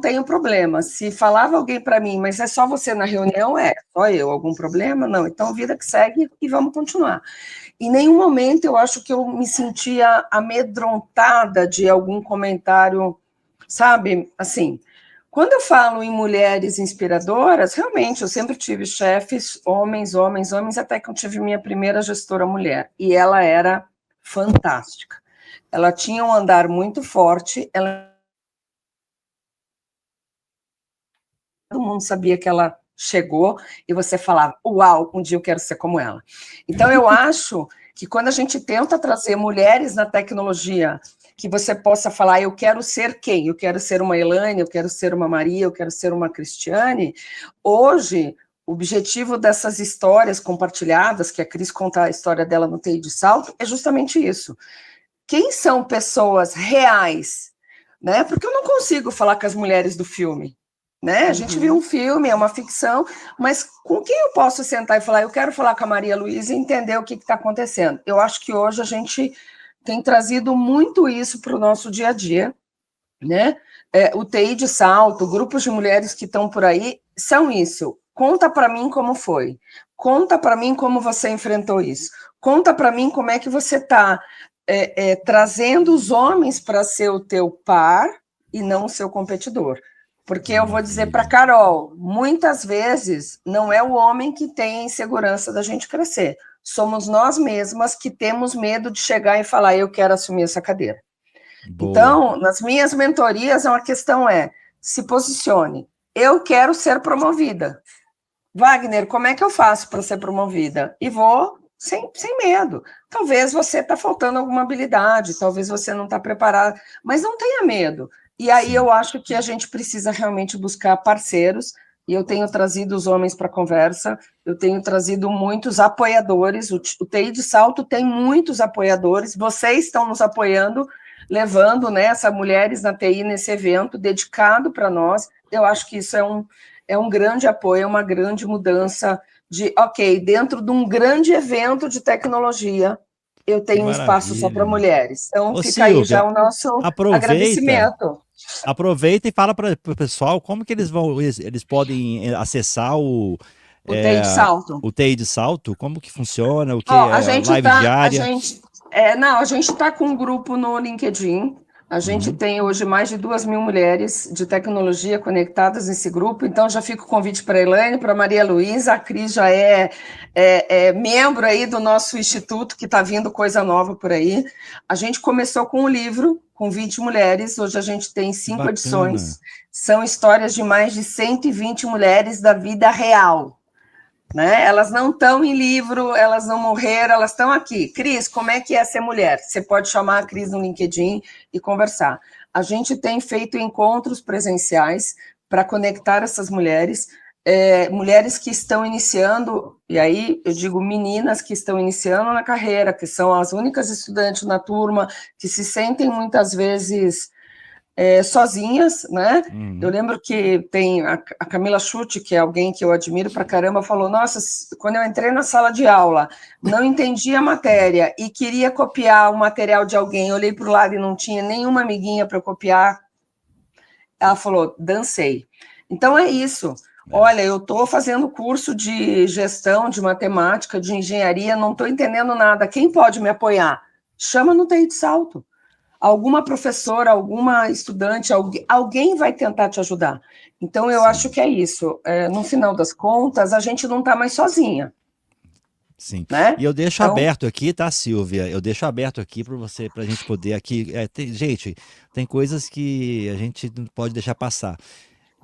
tenho problema. Se falava alguém para mim, mas é só você na reunião, só eu, algum problema? Não, então vida que segue e vamos continuar. Em nenhum momento eu acho que eu me sentia amedrontada de algum comentário, sabe, assim... Quando eu falo em mulheres inspiradoras, realmente, eu sempre tive chefes, homens, até que eu tive minha primeira gestora mulher, e ela era fantástica. Ela tinha um andar muito forte, todo mundo sabia que ela chegou, e você falava, uau, um dia eu quero ser como ela. Então, eu acho que quando a gente tenta trazer mulheres na tecnologia, que você possa falar, eu quero ser quem? Eu quero ser uma Elaine, eu quero ser uma Maria, eu quero ser uma Cristiane. Hoje, o objetivo dessas histórias compartilhadas, que a Cris conta a história dela no TI de Salto, é justamente isso. Quem são pessoas reais? Né? Porque eu não consigo falar com as mulheres do filme. Né? A gente viu um filme, é uma ficção, mas com quem eu posso sentar e falar, eu quero falar com a Maria Luísa e entender o que está acontecendo? Eu acho que hoje a gente tem trazido muito isso para o nosso dia a dia, né? O TI de Salto, grupos de mulheres que estão por aí, são isso. Conta para mim como foi. Conta para mim como você enfrentou isso. Conta para mim como é que você está trazendo os homens para ser o teu par e não o seu competidor. Porque eu vou dizer para a Carol, muitas vezes não é o homem que tem a insegurança da gente crescer. Somos nós mesmas que temos medo de chegar e falar, eu quero assumir essa cadeira. Boa. Então, nas minhas mentorias, uma questão se posicione. Eu quero ser promovida. Wagner, como é que eu faço para ser promovida? E vou sem medo. Talvez você está faltando alguma habilidade, talvez você não está preparado, mas não tenha medo. E aí eu acho que a gente precisa realmente buscar parceiros, e eu tenho trazido os homens para a conversa, eu tenho trazido muitos apoiadores, o TI de Salto tem muitos apoiadores, vocês estão nos apoiando, levando, né, essas mulheres na TI nesse evento dedicado para nós, eu acho que isso é um grande apoio, é uma grande mudança de, ok, dentro de um grande evento de tecnologia, eu tenho um espaço só para mulheres. Então, Ô, fica aí já Silvia, o nosso aproveita agradecimento. e fala para o pessoal como que eles podem acessar O TI de Salto. o TI de Salto, como que funciona, o que Ó, a é gente live diária. a gente está com um grupo no LinkedIn. A gente tem hoje mais de 2.000 mulheres de tecnologia conectadas nesse grupo, então já fica o convite para a Elaine, para a Maria Luísa, a Cris já é membro aí do nosso instituto, que está vindo coisa nova por aí. A gente começou com um livro, com 20 mulheres, hoje a gente tem 5 edições, são histórias de mais de 120 mulheres da vida real. Né? Elas não estão em livro, elas não morreram, elas estão aqui. Cris, como é que é ser mulher? Você pode chamar a Cris no LinkedIn e conversar. A gente tem feito encontros presenciais para conectar essas mulheres, mulheres que estão iniciando, e aí eu digo meninas que estão iniciando na carreira, que são as únicas estudantes na turma, que se sentem muitas vezes sozinhas, né? Eu lembro que tem a Camila Schutt, que é alguém que eu admiro pra caramba, falou, nossa, quando eu entrei na sala de aula, não entendia a matéria e queria copiar o material de alguém, olhei para o lado e não tinha nenhuma amiguinha para copiar, ela falou, dancei. Então é isso. Olha, eu estou fazendo curso de gestão, de matemática, de engenharia, não estou entendendo nada, quem pode me apoiar? Chama no TI de Salto. Alguma professora, alguma estudante, alguém vai tentar te ajudar. Então, eu acho que é isso. No final das contas, a gente não está mais sozinha. Sim. Né? E eu deixo aberto aqui, tá, Silvia? Eu deixo aberto aqui para você, para a gente poder aqui. Gente, tem coisas que a gente não pode deixar passar.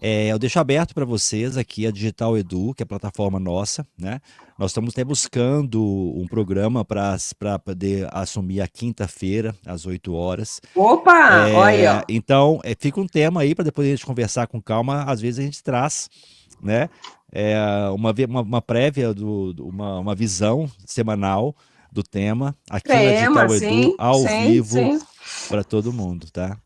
Eu deixo aberto para vocês aqui a Digital Edu, que é a plataforma nossa, né? Nós estamos até buscando um programa para poder assumir a quinta-feira, às 8 horas. Opa! Olha! Então, fica um tema aí para depois a gente conversar com calma. Às vezes a gente traz, né? Uma prévia, uma visão semanal do tema aqui na Digital Edu, ao vivo, para todo mundo, tá?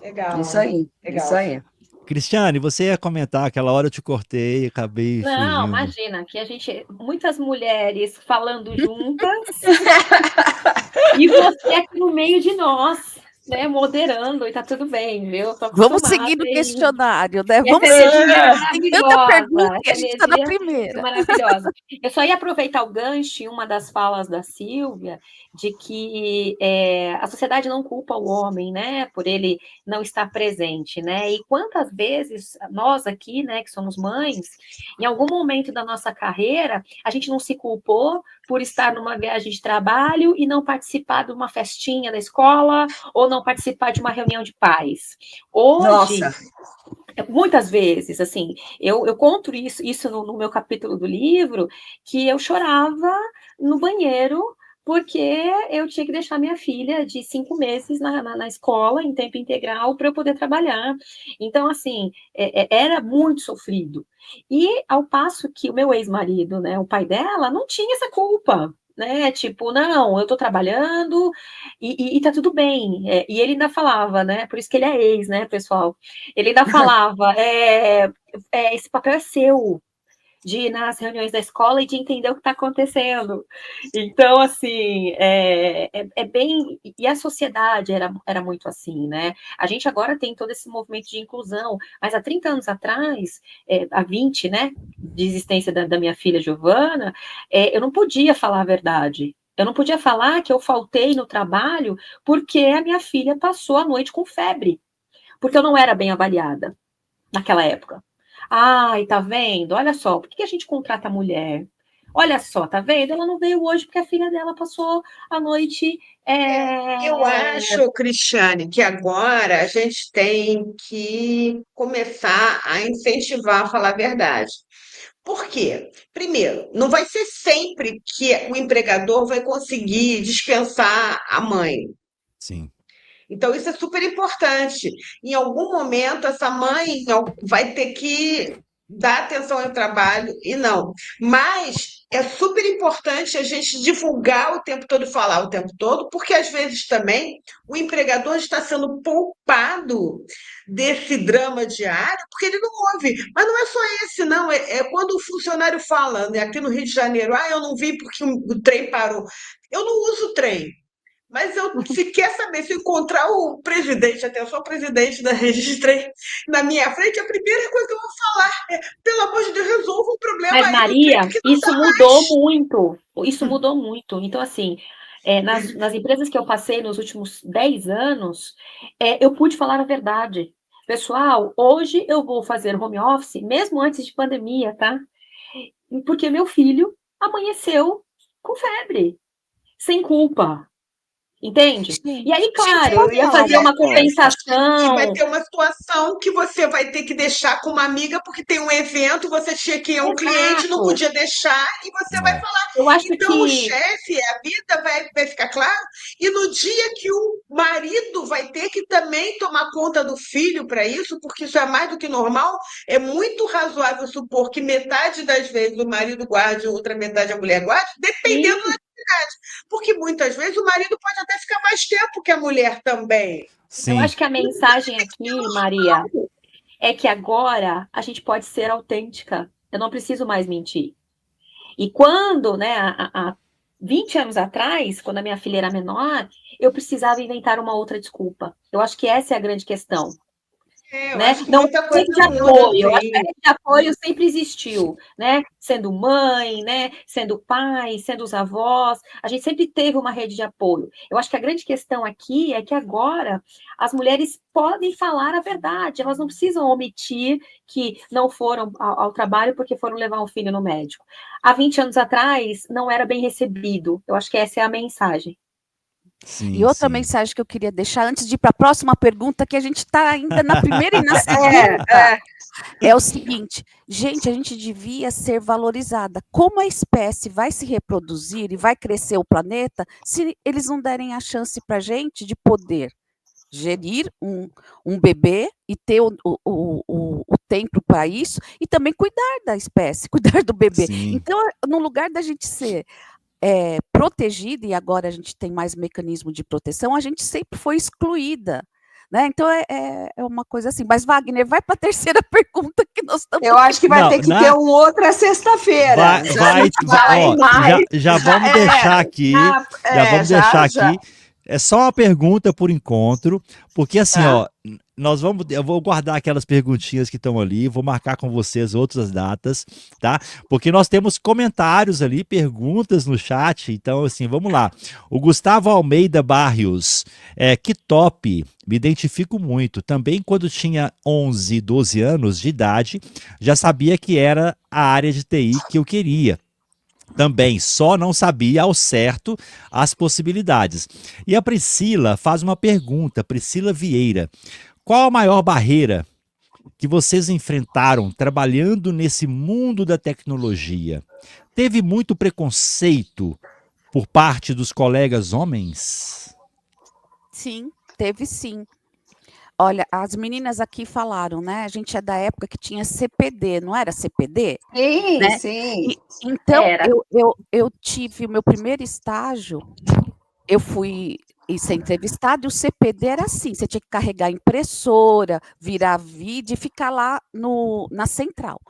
Legal. Isso aí, legal. Isso aí. Cristiane, você ia comentar, aquela hora eu te cortei, acabei fugindo. Não, imagina, que muitas mulheres falando juntas, e você aqui no meio de nós, né, moderando, e tá tudo bem, viu? Vamos seguir no questionário, né? Vamos seguir. Tanta pergunta e a gente está na primeira. Maravilhosa. Eu só ia aproveitar o gancho em uma das falas da Silvia, de que a sociedade não culpa o homem, né, por ele não estar presente, né? E quantas vezes nós aqui, né, que somos mães, em algum momento da nossa carreira, a gente não se culpou por estar numa viagem de trabalho e não participar de uma festinha da escola ou não participar de uma reunião de pais. Hoje, muitas vezes, assim, eu conto isso no meu capítulo do livro, que eu chorava no banheiro porque eu tinha que deixar minha filha de 5 meses na escola, em tempo integral, para eu poder trabalhar. Então, assim, era muito sofrido. E ao passo que o meu ex-marido, né, o pai dela, não tinha essa culpa, né? Tipo, não, eu tô trabalhando e tá tudo bem. E ele ainda falava, né? Por isso que ele é ex, né, pessoal? Ele ainda falava, esse papel é seu, de ir nas reuniões da escola e de entender o que está acontecendo. Então, assim, bem... E a sociedade era muito assim, né? A gente agora tem todo esse movimento de inclusão, mas há 30 anos atrás, há 20, né, de existência da minha filha Giovana, eu não podia falar a verdade. Eu não podia falar que eu faltei no trabalho porque a minha filha passou a noite com febre, porque eu não era bem avaliada naquela época. Ai, tá vendo? Olha só, por que a gente contrata mulher? Olha só, tá vendo? Ela não veio hoje porque a filha dela passou a noite. Eu acho, Cristiane, que agora a gente tem que começar a incentivar a falar a verdade. Por quê? Primeiro, não vai ser sempre que o empregador vai conseguir dispensar a mãe. Sim. Então, isso é super importante. Em algum momento, essa mãe vai ter que dá atenção ao trabalho e não. Mas é super importante a gente divulgar o tempo todo, falar o tempo todo, porque às vezes também o empregador está sendo poupado desse drama diário, porque ele não ouve. Mas não é só esse, não. É quando o funcionário fala, né, aqui no Rio de Janeiro, eu não vim porque o trem parou. Eu não uso trem. Mas se quer saber, se eu encontrar o presidente, até eu sou presidente da Registrei na minha frente, a primeira coisa que eu vou falar é, pelo amor de Deus, resolva o problema Mas, aí do trem, Maria, porque não isso dá mudou mais. muito. Isso mudou muito. Então, assim, nas empresas que eu passei nos últimos 10 anos, eu pude falar a verdade. Pessoal, hoje eu vou fazer home office, mesmo antes de pandemia, tá? Porque meu filho amanheceu com febre, sem culpa. Entende? E aí, Gente, claro, eu ia mas fazer uma e vai compensação. ter uma situação que você vai ter que deixar com uma amiga porque tem um evento, você tinha que ir a um cliente, não Exato. podia deixar, e você vai É. falar. Eu acho Então, o que chefe, a vida vai ficar claro, e no dia que o marido vai ter que também tomar conta do filho para isso, porque isso é mais do que normal, é muito razoável supor que metade das vezes o marido guarde, outra metade a mulher guarde, dependendo sim, porque muitas vezes o marido pode até ficar mais tempo que a mulher também. eu Sim, acho que a mensagem aqui, Maria, é que agora a gente pode ser autêntica. Eu não preciso mais mentir. E quando, né, há 20 anos atrás, quando a minha filha era menor, eu precisava inventar uma outra desculpa. Eu acho que essa é a grande questão. Eu Né? acho que Não, muita coisa rede de muda, apoio. Eu acho que a sim. rede de apoio sempre existiu, né? Sendo mãe, né? Sendo pai, sendo os avós, a gente sempre teve uma rede de apoio. Eu acho que a grande questão aqui é que agora as mulheres podem falar a verdade, elas não precisam omitir que não foram ao trabalho porque foram levar um filho no médico. Há 20 anos atrás não era bem recebido. Eu acho que essa é a mensagem. E sim, outra sim. mensagem que eu queria deixar antes de ir para a próxima pergunta, que a gente está ainda na primeira e na É, segunda, é. é o seguinte, gente, a gente devia ser valorizada. Como a espécie vai se reproduzir e vai crescer o planeta se eles não derem a chance para a gente de poder gerir um bebê e ter o tempo para isso e também cuidar da espécie, cuidar do bebê. Sim. Então, no lugar da gente ser protegida, e agora a gente tem mais mecanismo de proteção, a gente sempre foi excluída. Né? Então é uma coisa assim. Mas, Wagner, vai para a terceira pergunta que nós estamos. Eu acho que vai Não, ter que ter um outra sexta-feira. ó, Mais. já vamos deixar aqui, já vamos deixar aqui. É só uma pergunta por encontro, porque assim, Tá. ó, eu vou guardar aquelas perguntinhas que estão ali, vou marcar com vocês outras datas, tá? Porque nós temos comentários ali, perguntas no chat, então assim, vamos lá. O Gustavo Almeida Barrios, que top, me identifico muito. Também quando tinha 11, 12 anos de idade, já sabia que era a área de TI que eu queria. Também, só não sabia ao certo as possibilidades. E a Priscila faz uma pergunta, Priscila Vieira. Qual a maior barreira que vocês enfrentaram trabalhando nesse mundo da tecnologia? Teve muito preconceito por parte dos colegas homens? Sim, teve sim. Olha, as meninas aqui falaram, né? A gente é da época que tinha CPD, não era CPD? Sim, Né? sim. Então, Era. eu tive o meu primeiro estágio, eu fui ser entrevistada, e o CPD era assim, você tinha que carregar impressora, virar vídeo e ficar lá na central.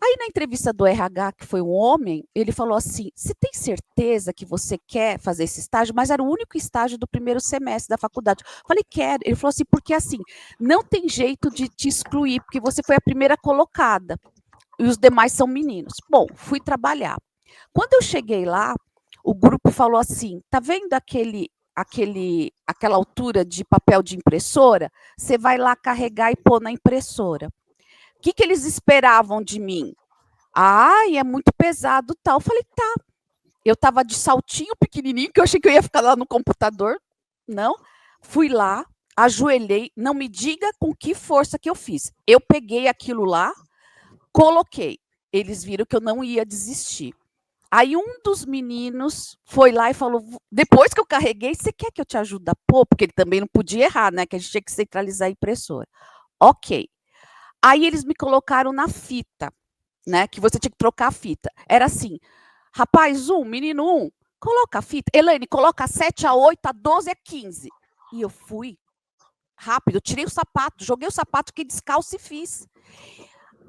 Aí na entrevista do RH, que foi um homem, ele falou assim, você tem certeza que você quer fazer esse estágio? Mas era o único estágio do primeiro semestre da faculdade. Eu falei, quero. Ele falou assim, porque assim, não tem jeito de te excluir, porque você foi a primeira colocada e os demais são meninos. Bom, fui trabalhar. Quando eu cheguei lá, o grupo falou assim: tá vendo aquela altura de papel de impressora? Você vai lá carregar e pôr na impressora. O que eles esperavam de mim? Ai, é muito pesado, tal. Eu falei, tá. Eu estava de saltinho pequenininho, que eu achei que eu ia ficar lá no computador. Não. Fui lá, ajoelhei. Não me diga com que força que eu fiz. Eu peguei aquilo lá, coloquei. Eles viram que eu não ia desistir. Aí um dos meninos foi lá e falou, depois que eu carreguei, você quer que eu te ajude a pôr? Porque ele também não podia errar, né? Que a gente tinha que centralizar a impressora. Ok. Aí eles me colocaram na fita, né? Que você tinha que trocar a fita. Era assim, rapaz 1, menino 1, coloca a fita. Elaine, coloca a 7, a 8, a 12, a 15. E eu fui rápido, eu tirei o sapato, joguei o sapato, fiquei descalço e fiz.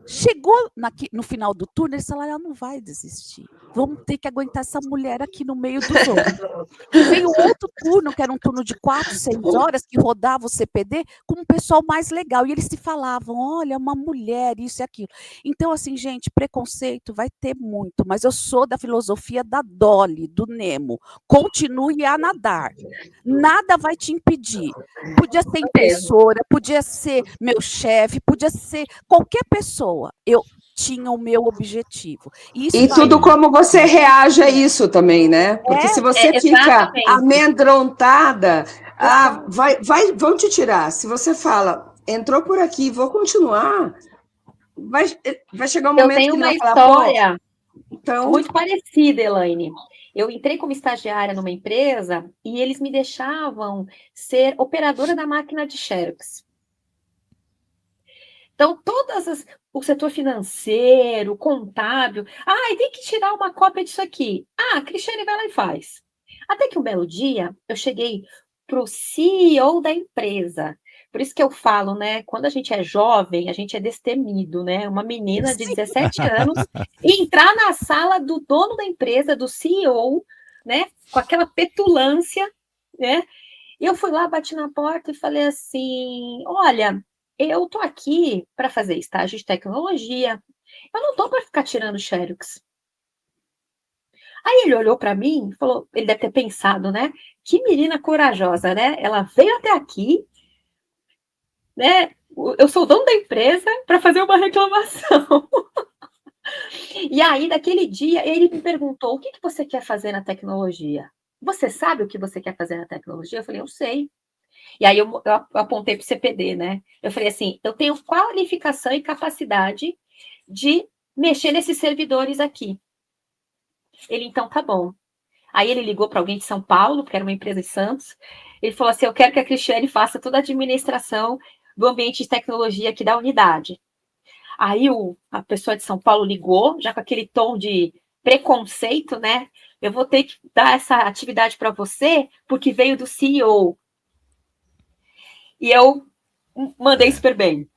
Chegou no final do turno, eles falaram, ela não vai desistir. Vamos ter que aguentar essa mulher aqui no meio dos outros. E veio outro turno, que era um turno de 4, 6 horas, que rodava o CPD com um pessoal mais legal. E eles se falavam, olha, uma mulher, isso e aquilo. Então, assim, gente, preconceito vai ter muito, mas eu sou da filosofia da Dolly, do Nemo. Continue a nadar. Nada vai te impedir. Podia ser impressora, podia ser meu chefe, podia ser qualquer pessoa. Eu tinha o meu objetivo. E tudo como você reage a isso também, né? Porque se você fica amedrontada, vão te tirar. Se você fala, entrou por aqui, vou continuar, vai chegar um momento que eu tenho uma história muito parecida, Elaine. Eu entrei como estagiária numa empresa e eles me deixavam ser operadora da máquina de Xerox. Então, o setor financeiro, contábil, tem que tirar uma cópia disso aqui. A Cristiane vai lá e faz. Até que um belo dia, eu cheguei para o CEO da empresa. Por isso que eu falo, né? Quando a gente é jovem, a gente é destemido, né? Uma menina de 17 anos entrar na sala do dono da empresa, do CEO, né? Com aquela petulância, né? E eu fui lá, bati na porta e falei assim, olha, eu tô aqui para fazer estágio de tecnologia. Eu não tô para ficar tirando Xerox. Aí ele olhou para mim e falou, ele deve ter pensado, né? Que menina corajosa, né? Ela veio até aqui, né? Eu sou o dono da empresa para fazer uma reclamação. E aí, naquele dia, ele me perguntou, o que você quer fazer na tecnologia? Você sabe o que você quer fazer na tecnologia? Eu falei, eu sei. E aí eu apontei para o CPD, né? Eu falei assim, eu tenho qualificação e capacidade de mexer nesses servidores aqui. Ele, então, tá bom. Aí ele ligou para alguém de São Paulo, porque era uma empresa de Santos. Ele falou assim, eu quero que a Cristiane faça toda a administração do ambiente de tecnologia aqui da unidade. Aí a pessoa de São Paulo ligou, já com aquele tom de preconceito, né? Eu vou ter que dar essa atividade para você, porque veio do CEO. E eu mandei super bem.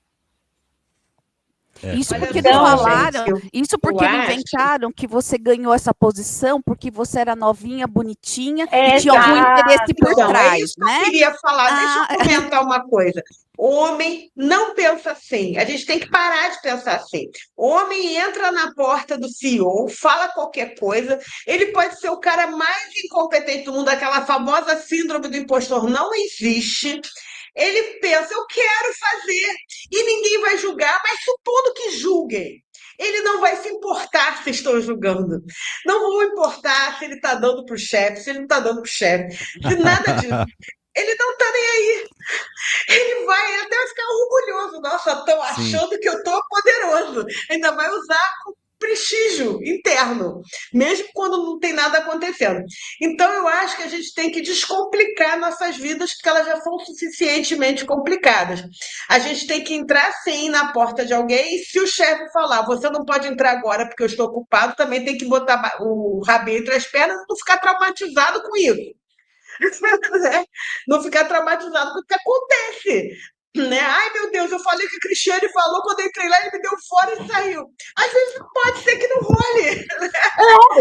Isso porque não falaram, isso porque não inventaram que você ganhou essa posição porque você era novinha, bonitinha e tinha algum interesse por trás, é isso que né? eu queria falar. Deixa eu comentar uma coisa. Homem não pensa assim. A gente tem que parar de pensar assim. Homem entra na porta do CEO, fala qualquer coisa. Ele pode ser o cara mais incompetente do mundo, aquela famosa síndrome do impostor não existe. Ele pensa, eu quero fazer, e ninguém vai julgar, mas supondo que julguem, ele não vai se importar se estão julgando. Não vão importar se ele está dando para o chefe, se ele não está dando para o chefe, se nada disso. Ele não está nem aí. Ele vai até ficar orgulhoso. Nossa, estão achando que eu estou poderoso. Ainda vai usar com prestígio interno, mesmo quando não tem nada acontecendo. Então, eu acho que a gente tem que descomplicar nossas vidas, porque elas já são suficientemente complicadas. A gente tem que entrar, sim, na porta de alguém, e se o chefe falar, você não pode entrar agora porque eu estou ocupado, também tem que botar o rabinho entre as pernas e não ficar traumatizado com isso. Não ficar traumatizado com o que acontece. Né? Ai, meu Deus, eu falei que a Cristiane falou, quando eu entrei lá, ele me deu fora e saiu. Às vezes pode ser que não role.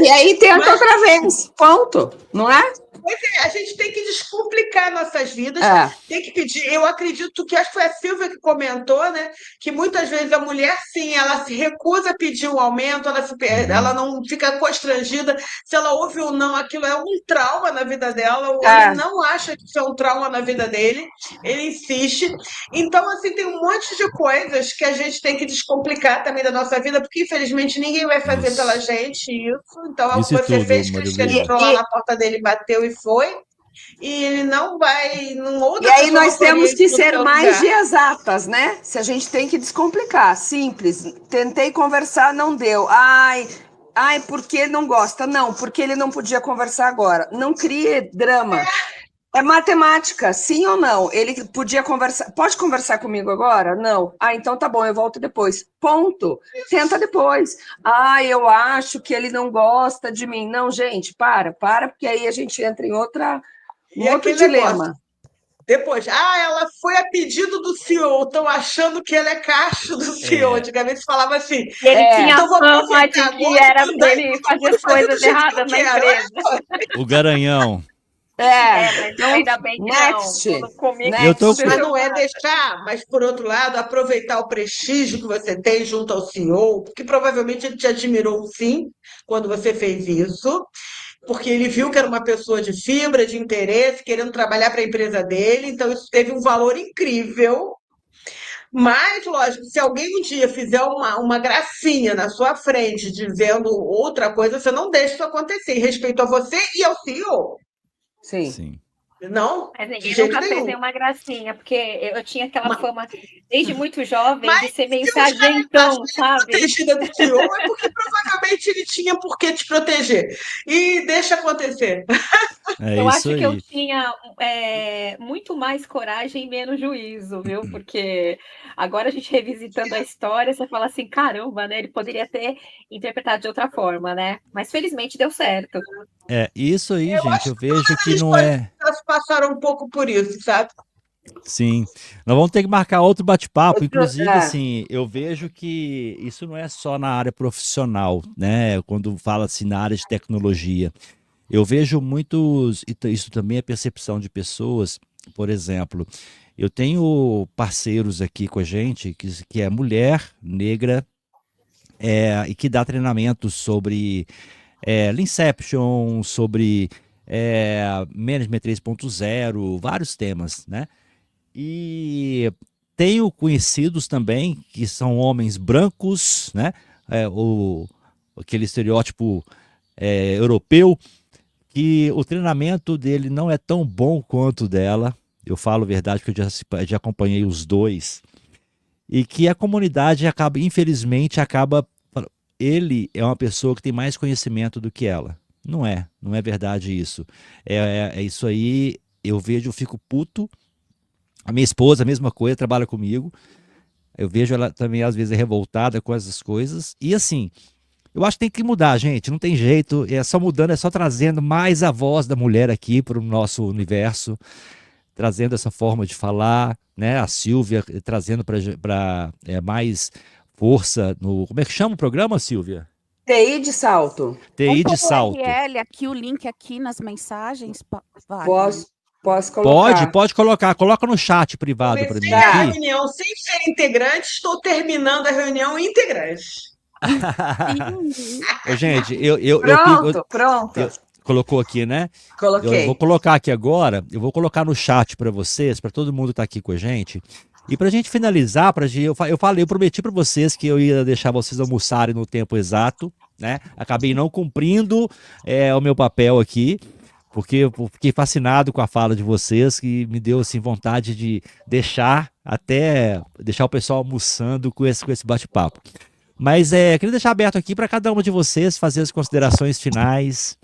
E aí tenta outra vez. Ponto. Não é? Pois é, a gente tem que descomplicar nossas vidas, tem que pedir. Eu acredito que, acho que foi a Silvia que comentou, né? Que muitas vezes a mulher, sim, ela se recusa a pedir um aumento, ela não fica constrangida se ela ouve ou não, aquilo é um trauma na vida dela, ou ele não acha que isso é um trauma na vida dele, ele insiste. Então, assim, tem um monte de coisas que a gente tem que descomplicar também da nossa vida, porque infelizmente ninguém vai fazer pela gente isso. Então, Isso você tudo, fez, Cristiane entrou lá na porta dele, bateu e foi, e ele não vai. E aí nós temos que ser mais de exatas, né? Se a gente tem que descomplicar, simples. Tentei conversar, não deu. Ai, porque ele não gosta? Não, porque ele não podia conversar agora. Não crie drama. É matemática, sim ou não? Ele podia conversar. Pode conversar comigo agora? Não. Ah, então tá bom, eu volto depois. Ponto. Tenta depois. Ah, eu acho que ele não gosta de mim. Não, gente, para, porque aí a gente entra em um E outro aquele negócio, dilema. depois, ela foi a pedido do CEO, estão achando que ela é caixa do CEO. Antigamente se falava assim, E ele tinha então vou fama de aproveitar que agora e era mandar ele todo fazer mundo as fazer do coisas jeito que eu erradas na quero. empresa. O Garanhão. Mas Então, ainda bem que next. não. Comigo Eu tô não com- Mas aconteceu não é nada. deixar, mas por outro lado, aproveitar o prestígio que você tem junto ao CEO, porque provavelmente ele te admirou sim quando você fez isso, porque ele viu que era uma pessoa de fibra, de interesse, querendo trabalhar para a empresa dele, então isso teve um valor incrível. Mas, lógico, se alguém um dia fizer uma gracinha na sua frente dizendo outra coisa, você não deixa isso acontecer, em respeito a você e ao CEO. Sim. Sim. Não, Mas de ninguém jeito nunca fez nenhum. nenhuma gracinha, porque eu tinha aquela Mas, fama desde muito jovem de mas ser meio se eu já acho sargentão, sabe? protegida do CEO, é porque provavelmente ele tinha por que te proteger. E deixa acontecer. É Eu isso acho que eu aí. tinha muito mais coragem e menos juízo, viu? Porque agora a gente revisitando a história, você fala assim, caramba, né? Ele poderia ter interpretado de outra forma, né? Mas felizmente deu certo. É, isso aí, Eu gente, acho eu que vejo todas as que não histórias é. passaram um pouco por isso, sabe? Sim. Nós vamos ter que marcar outro bate-papo. Inclusive, É. assim, eu vejo que isso não é só na área profissional, né? Quando fala assim na área de tecnologia. Eu vejo muitos. Isso também é percepção de pessoas. Por exemplo, eu tenho parceiros aqui com a gente que é mulher negra e que dá treinamento sobre Leanception, sobre Management 3.0, vários temas, né? E tenho conhecidos também que são homens brancos, né? Aquele estereótipo europeu, que o treinamento dele não é tão bom quanto o dela. Eu falo a verdade porque eu já acompanhei os dois. E que a comunidade acaba, infelizmente, ele é uma pessoa que tem mais conhecimento do que ela. Não é verdade isso. É isso aí, eu vejo, eu fico puto. A minha esposa, a mesma coisa, trabalha comigo. Eu vejo ela também, às vezes, revoltada com essas coisas. E assim, eu acho que tem que mudar, gente. Não tem jeito. É só mudando, é só trazendo mais a voz da mulher aqui para o nosso universo, trazendo essa forma de falar, né? A Silvia trazendo para mais força no. Como é que chama o programa, Silvia? TI de salto. TI Vamos de pôr o salto. URL aqui, o link aqui nas mensagens, Wagner. Posso colocar. Pode colocar. Coloca no chat privado para mim Comecei a Tá. aqui. reunião sem ser integrante, estou terminando a reunião integrante. Ô, gente, Pronto. colocou aqui, né? Eu vou Coloquei. colocar aqui agora, eu vou colocar no chat para vocês, para todo mundo que tá aqui com a gente. E pra gente finalizar, eu prometi para vocês que eu ia deixar vocês almoçarem no tempo exato, né? Acabei não cumprindo o meu papel aqui, porque eu fiquei fascinado com a fala de vocês, que me deu assim vontade de deixar o pessoal almoçando com esse bate-papo. Mas queria deixar aberto aqui para cada uma de vocês fazer as considerações finais.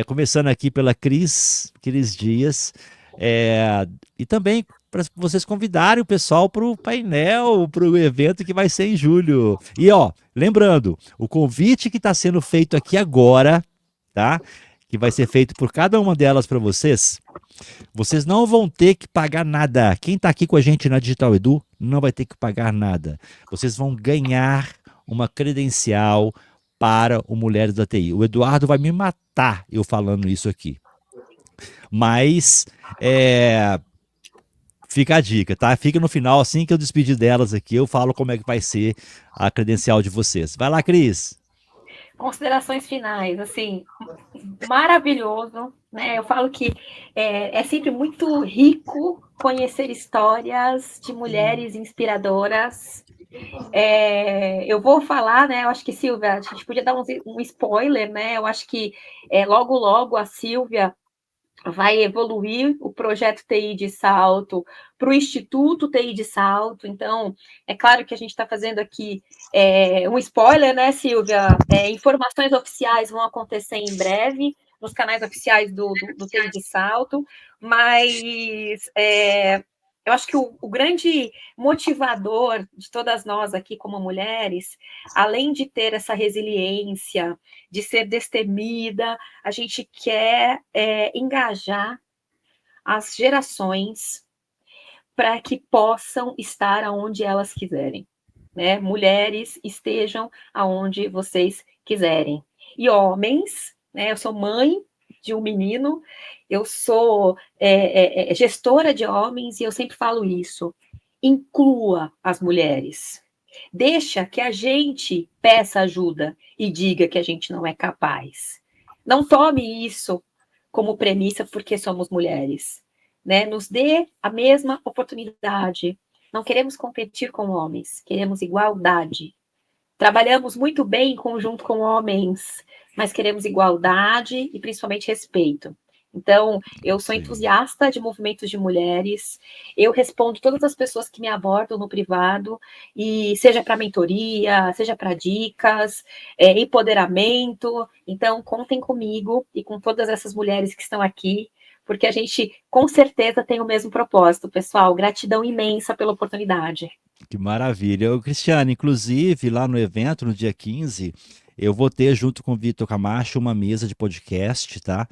Começando aqui pela Cris Dias. E também para vocês convidarem o pessoal para o painel, para o evento que vai ser em julho. E ó, lembrando, o convite que está sendo feito aqui agora, tá? Que vai ser feito por cada uma delas para vocês. Vocês não vão ter que pagar nada. Quem está aqui com a gente na Digital Edu não vai ter que pagar nada. Vocês vão ganhar uma credencial para o Mulheres da TI. O Eduardo vai me matar eu falando isso aqui. Mas fica a dica, tá? Fica no final, assim que eu despedir delas aqui, eu falo como é que vai ser a credencial de vocês. Vai lá, Cris. Considerações finais, assim, maravilhoso, né? Eu falo que é sempre muito rico conhecer histórias de mulheres inspiradoras. Eu vou falar, né? Eu acho que, Silvia, a gente podia dar um spoiler, né? Eu acho que logo a Silvia vai evoluir o projeto TI de Salto para o Instituto TI de Salto. Então, é claro que a gente está fazendo aqui um spoiler, né, Silvia? Informações oficiais vão acontecer em breve, nos canais oficiais do TI de Salto, mas eu acho que o grande motivador de todas nós aqui como mulheres, além de ter essa resiliência, de ser destemida, a gente quer engajar as gerações para que possam estar aonde elas quiserem. Né? Mulheres, estejam aonde vocês quiserem. E homens, né? Eu sou mãe de um menino, eu sou gestora de homens, e eu sempre falo isso. Inclua as mulheres. Deixa que a gente peça ajuda e diga que a gente não é capaz. Não tome isso como premissa porque somos mulheres. Né? Nos dê a mesma oportunidade. Não queremos competir com homens, queremos igualdade. Trabalhamos muito bem em conjunto com homens, mas queremos igualdade e principalmente respeito. Então, eu sou entusiasta de movimentos de mulheres, eu respondo todas as pessoas que me abordam no privado, e seja para mentoria, seja para dicas, empoderamento. Então, contem comigo e com todas essas mulheres que estão aqui, porque a gente, com certeza, tem o mesmo propósito, pessoal. Gratidão imensa pela oportunidade. Que maravilha. Cristiane, inclusive, lá no evento, no dia 15, eu vou ter, junto com o Vitor Camacho, uma mesa de podcast, tá?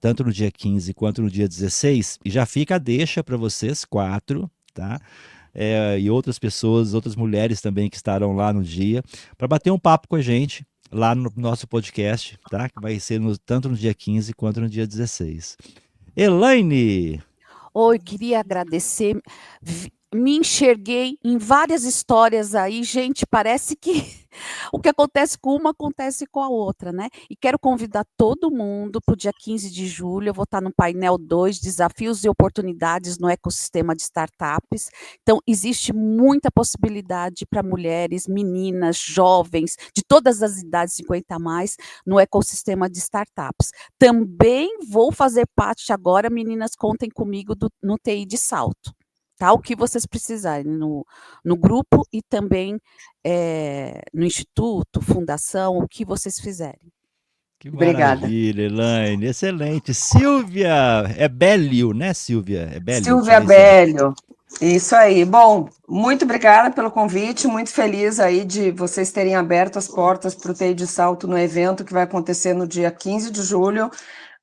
Tanto no dia 15 quanto no dia 16. E já fica a deixa para vocês 4, tá? E outras pessoas, outras mulheres também que estarão lá no dia, para bater um papo com a gente lá no nosso podcast, tá? Que vai ser tanto no dia 15 quanto no dia 16. Elaine! Oi, queria agradecer. Me enxerguei em várias histórias aí, gente, parece que o que acontece com uma acontece com a outra, né? E quero convidar todo mundo para o dia 15 de julho, eu vou estar no painel 2, Desafios e Oportunidades no Ecossistema de Startups. Então, existe muita possibilidade para mulheres, meninas, jovens, de todas as idades, 50 a mais, no ecossistema de startups. Também vou fazer parte agora, meninas, contem comigo no TI de Salto. Tá? O que vocês precisarem no grupo e também no instituto, fundação, o que vocês fizerem. Que maravilha, Elaine, excelente. Silvia, é Bélio, né, Silvia? É Bélio, Silvia Bélio, isso aí. Bom, muito obrigada pelo convite, muito feliz aí de vocês terem aberto as portas para o TI de Salto no evento que vai acontecer no dia 15 de julho,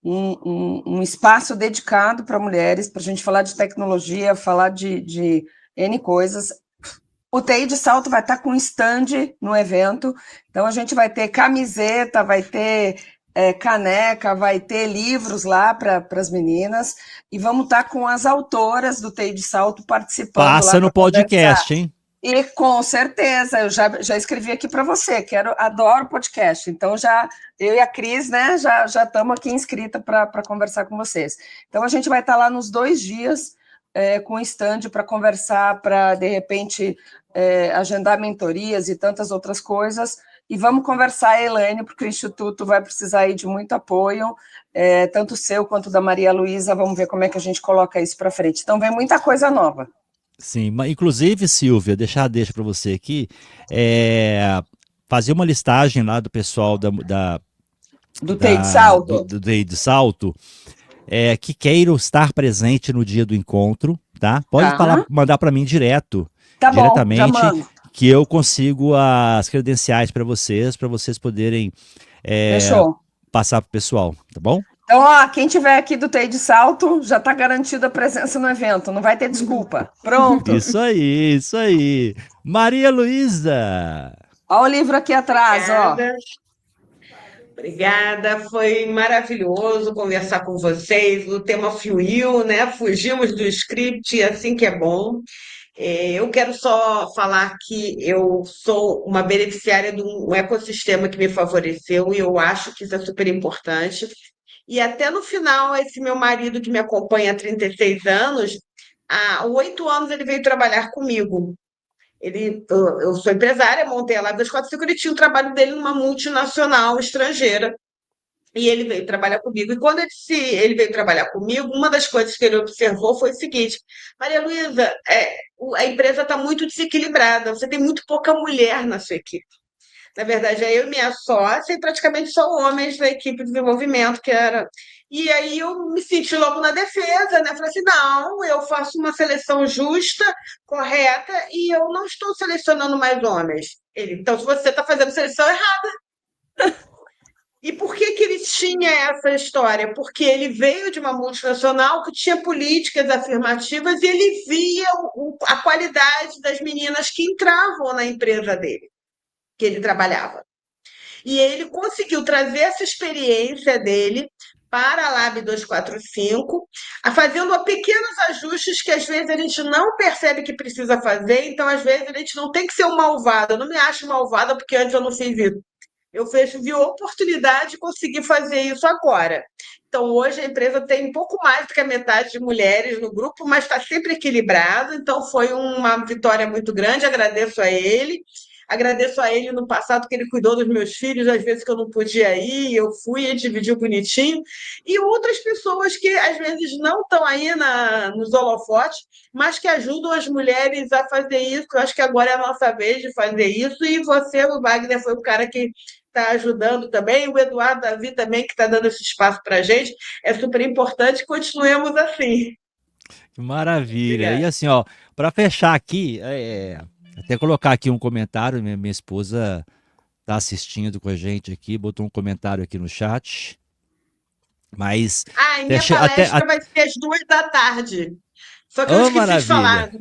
um espaço dedicado para mulheres, para a gente falar de tecnologia, falar de N coisas. O TI de Salto vai estar com stand no evento, então a gente vai ter camiseta, vai ter caneca, vai ter livros lá para as meninas, e vamos estar com as autoras do TI de Salto participando. Passa lá no podcast, hein? E com certeza, eu já escrevi aqui para você, adoro podcast, então eu e a Cris, né, já estamos aqui inscrita para conversar com vocês. Então a gente vai estar lá nos 2 dias com stand para conversar, para de repente agendar mentorias e tantas outras coisas, e vamos conversar, Elaine, porque o Instituto vai precisar aí de muito apoio, tanto seu quanto da Maria Luísa, vamos ver como é que a gente coloca isso para frente. Então vem muita coisa nova. Sim, inclusive, Silvia, deixa para você aqui, fazer uma listagem lá do pessoal do TI de Salto, do TI de Salto, que queiram estar presente no dia do encontro, tá? Pode mandar para mim diretamente, bom, que eu consigo as credenciais para vocês poderem passar para o pessoal, tá bom? Então, quem tiver aqui do TI de Salto, já está garantida a presença no evento, não vai ter desculpa. Pronto. Isso aí. Maria Luísa. Olha o livro aqui atrás, Obrigada, foi maravilhoso conversar com vocês, o tema fluiu, né? Fugimos do script, e assim que é bom. Eu quero só falar que eu sou uma beneficiária de um ecossistema que me favoreceu, e eu acho que isso é super importante. E até no final, esse meu marido que me acompanha há 36 anos, há 8 anos ele veio trabalhar comigo. Eu sou empresária, montei a Live 245, ele tinha o trabalho dele numa multinacional estrangeira, e ele veio trabalhar comigo. E quando ele veio trabalhar comigo, uma das coisas que ele observou foi o seguinte: Maria Luísa, a empresa está muito desequilibrada, você tem muito pouca mulher na sua equipe. Na verdade, é eu e minha sócia e praticamente só homens da equipe de desenvolvimento, que era. E aí eu me senti logo na defesa, né? Falei assim, não, eu faço uma seleção justa, correta, e eu não estou selecionando mais homens. Ele, então, se você está fazendo seleção errada. E por que que ele tinha essa história? Porque ele veio de uma multinacional que tinha políticas afirmativas e ele via a qualidade das meninas que entravam na empresa dele, que ele trabalhava. E ele conseguiu trazer essa experiência dele para a Lab 245, fazendo pequenos ajustes que às vezes a gente não percebe que precisa fazer, então às vezes a gente não tem que ser um malvado. Eu não me acho malvada porque antes eu não fiz isso. Eu vi a oportunidade de conseguir fazer isso agora. Então, hoje a empresa tem um pouco mais do que a metade de mulheres no grupo, mas está sempre equilibrado. Então, foi uma vitória muito grande. Agradeço a ele. Agradeço a ele no passado que ele cuidou dos meus filhos, às vezes que eu não podia ir, eu fui e dividiu bonitinho. E outras pessoas que às vezes não estão aí nos holofotes, mas que ajudam as mulheres a fazer isso. Eu acho que agora é a nossa vez de fazer isso. E você, o Wagner, foi o cara que está ajudando também, o Eduardo Davi também, que está dando esse espaço para a gente, é super importante, continuemos assim. Que maravilha. Obrigada. E assim, ó, para fechar aqui, até colocar aqui um comentário, minha esposa está assistindo com a gente aqui, botou um comentário aqui no chat, mas E minha palestra vai ser às 14h. Só que eu esqueci de falar,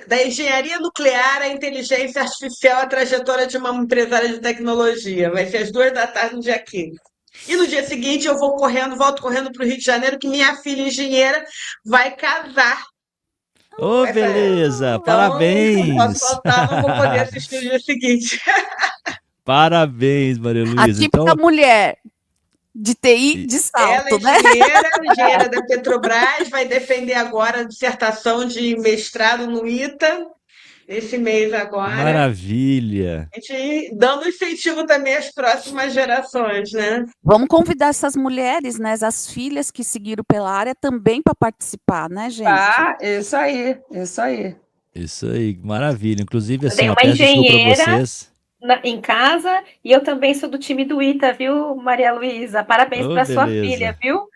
da engenharia nuclear à inteligência artificial, a trajetória de uma empresária de tecnologia. Vai ser às 14h no dia 15. E no dia seguinte eu volto correndo para o Rio de Janeiro, que minha filha engenheira vai casar. Ô, beleza! Então, parabéns! não posso faltar, não vou poder assistir no dia seguinte. Parabéns, Maria Luísa. A típica mulher de TI de salto, ela é engenheira da Petrobras, vai defender agora a dissertação de mestrado no ITA, esse mês agora. Maravilha! A gente dando incentivo também às próximas gerações, né? Vamos convidar essas mulheres, né, as filhas que seguiram pela área também para participar, né, gente? Isso aí, isso aí. Isso aí, maravilha. Inclusive, assim, Tem eu uma peço desculpa para engenheira vocês. em casa, e eu também sou do time do ITA, viu, Maria Luísa? Parabéns para sua filha, viu?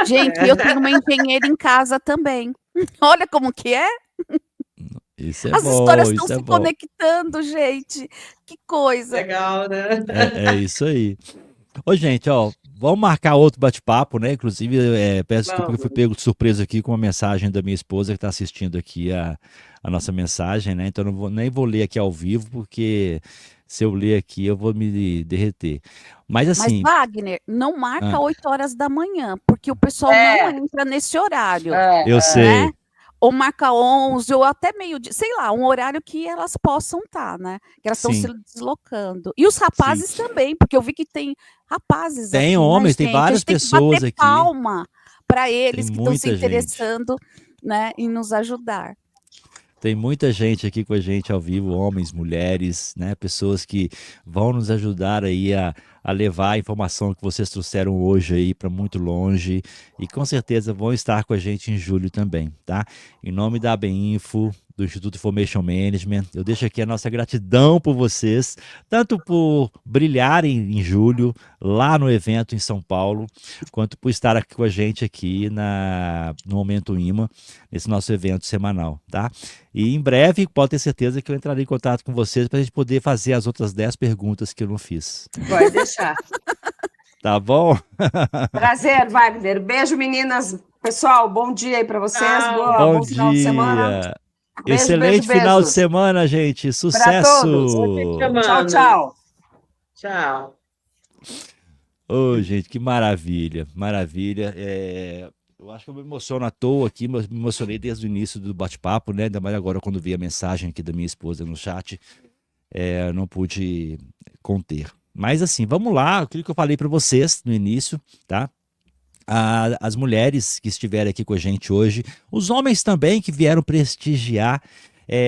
Gente, eu tenho uma engenheira em casa também. Olha como que é. Isso é As bom, histórias estão isso é se bom. conectando, gente. Que coisa. Legal, né? É isso aí. Ô, gente, ó, vamos marcar outro bate-papo, né? Inclusive, peço desculpa que eu fui pego de surpresa aqui com uma mensagem da minha esposa que está assistindo aqui a nossa mensagem, né? Então, nem vou ler aqui ao vivo, porque se eu ler aqui eu vou me derreter. Mas assim. Mas, Wagner, não marca 8h da manhã, porque o pessoal não entra nesse horário. Eu sei. Né? Ou marca 11, ou até meio-dia, sei lá, um horário que elas possam estar, né? Que elas estão se deslocando. E os rapazes também, porque eu vi que tem rapazes tem aqui, homens, né, tem várias pessoas aqui. Palma para eles que estão se interessando, né, em nos ajudar. Tem muita gente aqui com a gente ao vivo, homens, mulheres, né? Pessoas que vão nos ajudar aí a levar a informação que vocês trouxeram hoje aí para muito longe e com certeza vão estar com a gente em julho também, tá? Em nome da ABInfo, do Instituto Information Management, eu deixo aqui a nossa gratidão por vocês, tanto por brilharem em julho lá no evento em São Paulo, quanto por estar aqui com a gente aqui no Momento IMA, nesse nosso evento semanal, tá? E em breve, pode ter certeza que eu entrarei em contato com vocês para a gente poder fazer as outras 10 perguntas que eu não fiz. Vai deixar. Tá bom? Prazer, Wagner. Beijo, meninas. Pessoal, bom dia aí para vocês. Bom final de semana. Beijo, excelente final de semana, gente. Sucesso. Para todos. Tchau, tchau. Tchau. Ô, gente, que maravilha. Maravilha. Eu acho que eu me emociono à toa aqui, mas me emocionei desde o início do bate-papo, né? Ainda mais agora quando vi a mensagem aqui da minha esposa no chat. Não pude conter. Mas assim, vamos lá. Aquilo que eu falei para vocês no início, tá? As mulheres que estiverem aqui com a gente hoje, os homens também que vieram prestigiar,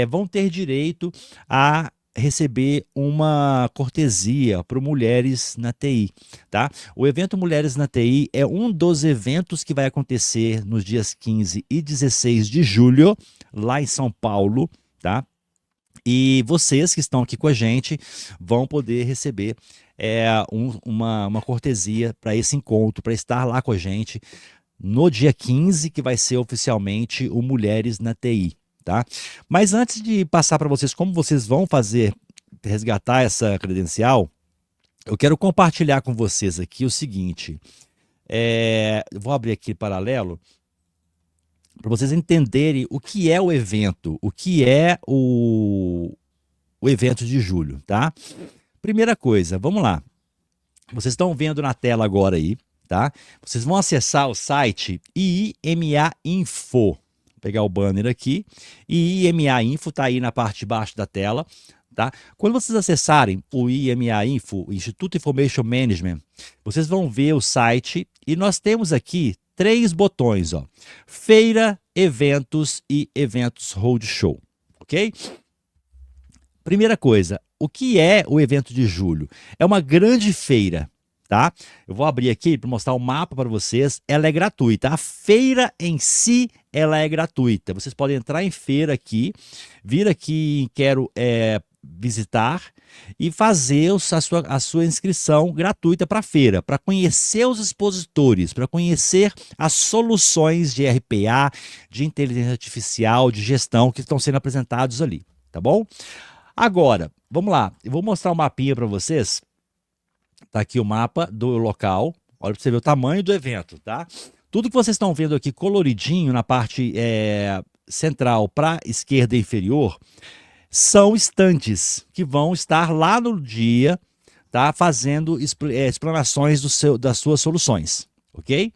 vão ter direito a receber uma cortesia para Mulheres na TI, tá? O evento Mulheres na TI é um dos eventos que vai acontecer nos dias 15 e 16 de julho, lá em São Paulo, tá? E vocês que estão aqui com a gente vão poder receber uma cortesia para esse encontro, para estar lá com a gente no dia 15, que vai ser oficialmente o Mulheres na TI, tá? Mas antes de passar para vocês como vocês vão resgatar essa credencial, eu quero compartilhar com vocês aqui o seguinte. Eu vou abrir aqui paralelo para vocês entenderem o que é o evento, o que é o evento de julho, tá? Primeira coisa, vamos lá. Vocês estão vendo na tela agora aí, tá? Vocês vão acessar o site IMA Info. Vou pegar o banner aqui. IMA Info está aí na parte de baixo da tela, tá? Quando vocês acessarem o IMA Info, Instituto Information Management, vocês vão ver o site e nós temos aqui 3 botões, ó. Feira, Eventos e Eventos Roadshow, ok? Primeira coisa, o que é o evento de julho? É uma grande feira, tá? Eu vou abrir aqui para mostrar o mapa para vocês. Ela é gratuita. A feira em si, ela é gratuita. Vocês podem entrar em feira aqui, vir aqui em Quero visitar e fazer a sua inscrição gratuita para a feira, para conhecer os expositores, para conhecer as soluções de RPA, de inteligência artificial, de gestão que estão sendo apresentados ali, tá bom? Agora, vamos lá, eu vou mostrar um mapinha para vocês. Tá aqui o mapa do local, olha para você ver o tamanho do evento, tá? Tudo que vocês estão vendo aqui coloridinho na parte central para esquerda inferior são estandes que vão estar lá no dia, tá? Fazendo explanações das suas soluções, ok?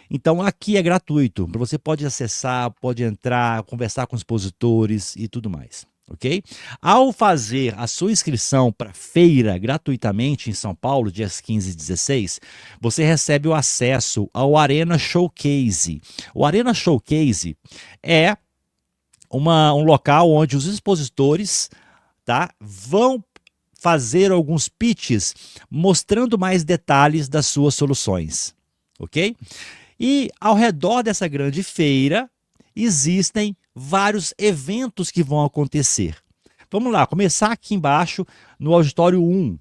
Então aqui é gratuito, você pode acessar, pode entrar, conversar com os expositores e tudo mais. Ok? Ao fazer a sua inscrição para a feira gratuitamente em São Paulo, dias 15 e 16, você recebe o acesso ao Arena Showcase. O Arena Showcase é um local onde os expositores, tá, vão fazer alguns pitches mostrando mais detalhes das suas soluções. Ok? E ao redor dessa grande feira existem vários eventos que vão acontecer. Vamos lá, começar aqui embaixo no Auditório 1.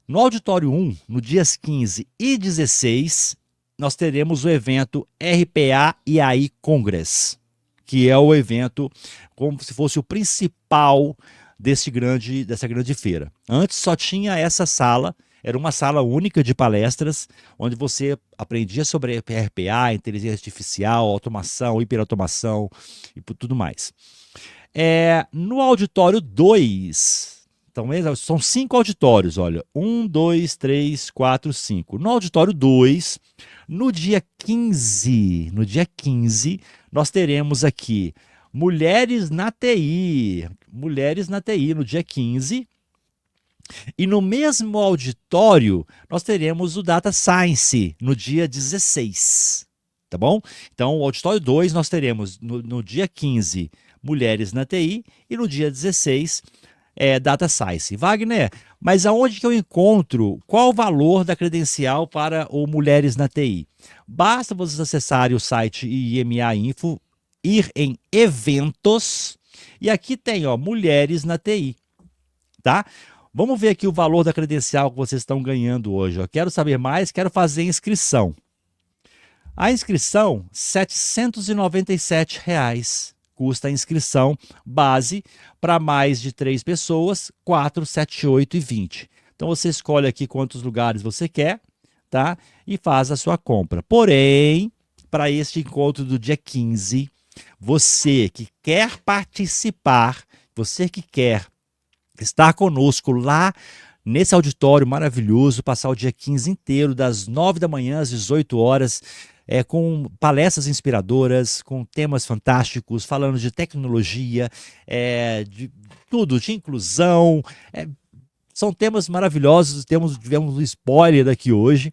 No Auditório 1, no dias 15 e 16, nós teremos o evento RPA e AI Congress, que é o evento como se fosse o principal dessa grande feira. Antes só tinha essa sala, era uma sala única de palestras, onde você aprendia sobre RPA, inteligência artificial, automação, hiperautomação e tudo mais. No auditório 2, então são 5 auditórios, olha, 1, 2, 3, 4, 5. No auditório 2, no dia 15, nós teremos aqui Mulheres na TI, no dia 15. E no mesmo auditório, nós teremos o Data Science no dia 16, tá bom? Então, o auditório 2, nós teremos no dia 15, Mulheres na TI, e no dia 16, Data Science. Wagner, mas aonde que eu encontro, qual o valor da credencial para o Mulheres na TI? Basta vocês acessarem o site IMA Info, ir em eventos, e aqui tem, ó, Mulheres na TI, tá? Vamos ver aqui o valor da credencial que vocês estão ganhando hoje. Eu quero saber mais, quero fazer inscrição. A inscrição, R$ 797 custa a inscrição base para mais de 3 pessoas, 4, 7, 8 e 20. Então você escolhe aqui quantos lugares você quer, tá? E faz a sua compra. Porém, para este encontro do dia 15, você que quer participar, você que quer estar conosco lá nesse auditório maravilhoso, passar o dia 15 inteiro, das 9 da manhã às 18 horas, com palestras inspiradoras, com temas fantásticos, falando de tecnologia, de tudo, de inclusão. São temas maravilhosos, tivemos um spoiler aqui hoje,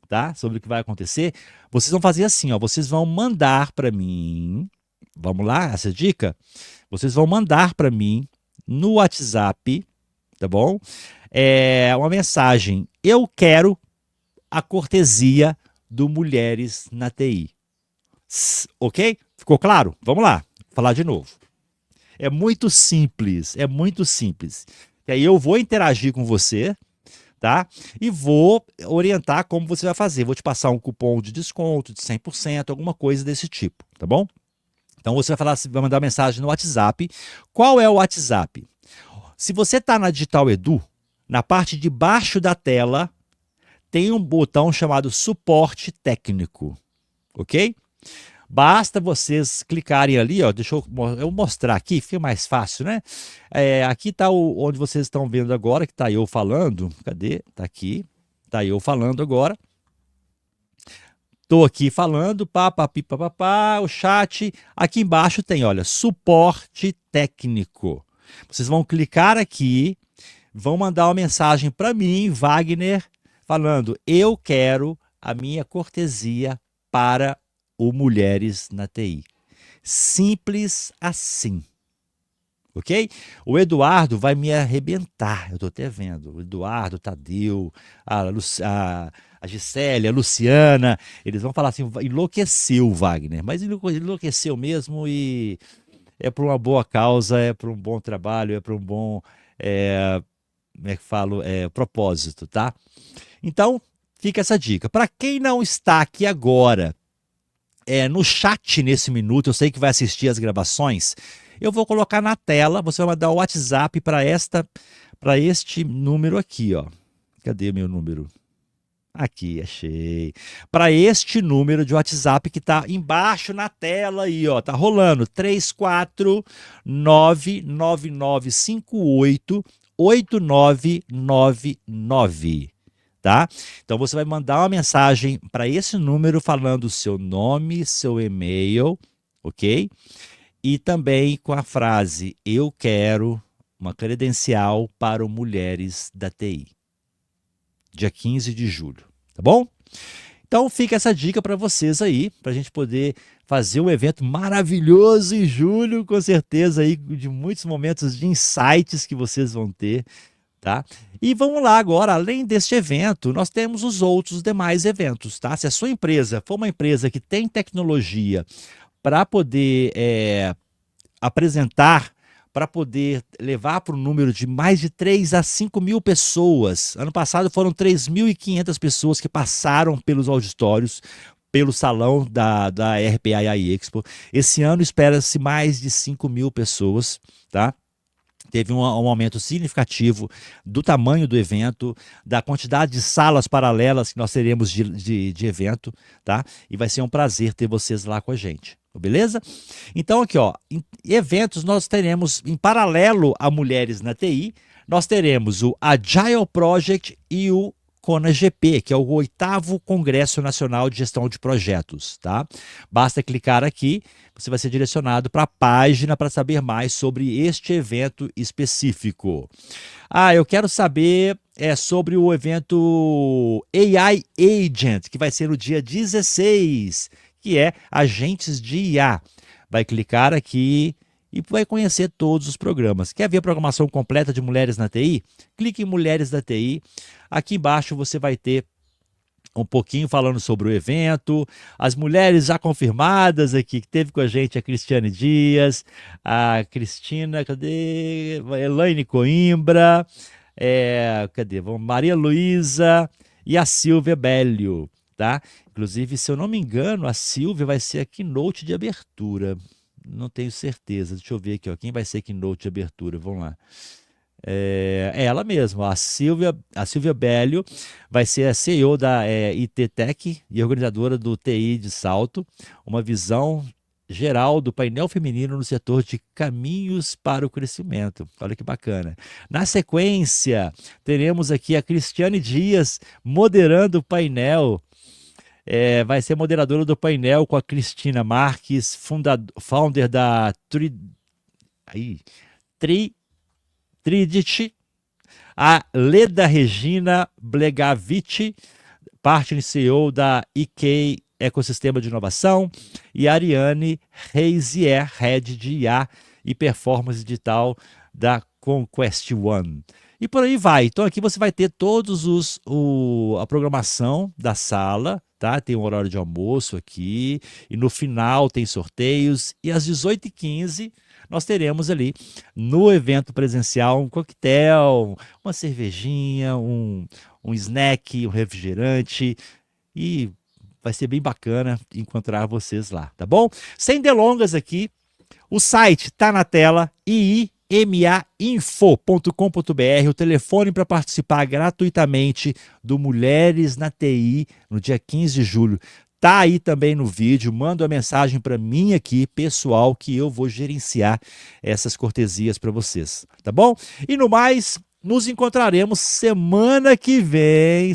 tá? Sobre o que vai acontecer. Vocês vão fazer assim, ó, vocês vão mandar para mim, vamos lá, essa dica? Vocês vão mandar para mim no WhatsApp, tá bom? Uma mensagem. Eu quero a cortesia do Mulheres na TI. Ok? Ficou claro? Vamos lá, vou falar de novo. É muito simples, é muito simples. E aí eu vou interagir com você, tá? E vou orientar como você vai fazer. Vou te passar um cupom de desconto de 100%, alguma coisa desse tipo, tá bom? Então você vai falar, vai mandar mensagem no WhatsApp. Qual é o WhatsApp? Se você está na Digital Edu, na parte de baixo da tela tem um botão chamado suporte técnico, ok? Basta vocês clicarem ali, ó, deixa eu mostrar aqui, fica mais fácil, né? Aqui está onde vocês estão vendo agora, que está eu falando. Cadê? Está aqui. Está eu falando agora. Estou aqui falando, o chat. Aqui embaixo tem, olha, suporte técnico. Vocês vão clicar aqui, vão mandar uma mensagem para mim, Wagner, falando, eu quero a minha cortesia para o Mulheres na TI. Simples assim. Ok? O Eduardo vai me arrebentar, eu estou até vendo. O Eduardo, o Tadeu, a Gisélia, a Luciana, eles vão falar assim, enlouqueceu o Wagner, mas enlouqueceu mesmo e é por uma boa causa, é por um bom trabalho, é por um bom, como é que falo, propósito, tá? Então, fica essa dica. Para quem não está aqui agora, no chat nesse minuto, eu sei que vai assistir as gravações, eu vou colocar na tela, você vai mandar o WhatsApp para este número aqui, ó. Cadê meu número? Aqui, achei. Para este número de WhatsApp que está embaixo na tela aí, ó, tá rolando 34999588999, tá? Então você vai mandar uma mensagem para esse número falando o seu nome, seu e-mail, ok? E também com a frase, eu quero uma credencial para o Mulheres da TI. Dia 15 de julho, tá bom? Então fica essa dica para vocês aí, para a gente poder fazer um evento maravilhoso em julho, com certeza aí de muitos momentos de insights que vocês vão ter, tá? E vamos lá agora, além deste evento, nós temos os outros demais eventos, tá? Se a sua empresa for uma empresa que tem tecnologia para poder apresentar, para poder levar para um número de mais de 3 a 5 mil pessoas. Ano passado foram 3.500 pessoas que passaram pelos auditórios, pelo salão da RPAI Expo. Esse ano espera-se mais de 5 mil pessoas, tá? Teve um aumento significativo do tamanho do evento, da quantidade de salas paralelas que nós teremos de evento, tá? E vai ser um prazer ter vocês lá com a gente. Beleza? Então aqui, ó, em eventos nós teremos, em paralelo a Mulheres na TI, nós teremos o Agile Project e o CONAGP, que é o 8º Congresso Nacional de Gestão de Projetos, tá? Basta clicar aqui, você vai ser direcionado para a página para saber mais sobre este evento específico. Eu quero saber sobre o evento AI Agent, que vai ser no dia 16, que é Agentes de IA. Vai clicar aqui e vai conhecer todos os programas. Quer ver a programação completa de Mulheres na TI? Clique em Mulheres da TI. Aqui embaixo você vai ter um pouquinho falando sobre o evento, as mulheres já confirmadas aqui, que teve com a gente a Cristiane Dias, a Cristina, cadê? Elaine Coimbra, Maria Luísa e a Silvia Bélio, tá? Inclusive, se eu não me engano, a Silvia vai ser a keynote de abertura. Não tenho certeza. Deixa eu ver aqui, ó. Quem vai ser keynote de abertura? Vamos lá. Ela mesma, a Silvia Bélio, vai ser a CEO da IT Tech e organizadora do TI de Salto, uma visão geral do painel feminino no setor de caminhos para o crescimento. Olha que bacana. Na sequência, teremos aqui a Cristiane Dias moderando o painel. Vai ser moderadora do painel com a Cristina Marques, founder da Tridit, a Leda Regina Blegavich, parte CEO da IK Ecossistema de Inovação, e a Ariane Reisier, Head de IA e Performance Digital da Conquest One. E por aí vai. Então aqui você vai ter todos a programação da sala, tá? Tem um horário de almoço aqui, e no final tem sorteios, e às 18h15 nós teremos ali no evento presencial um coquetel, uma cervejinha, um snack, um refrigerante e vai ser bem bacana encontrar vocês lá, tá bom? Sem delongas aqui, o site tá na tela, iimainfo.com.br, o telefone para participar gratuitamente do Mulheres na TI no dia 15 de julho. Tá aí também no vídeo, manda uma mensagem para mim aqui, pessoal, que eu vou gerenciar essas cortesias para vocês, tá bom? E no mais, nos encontraremos semana que vem,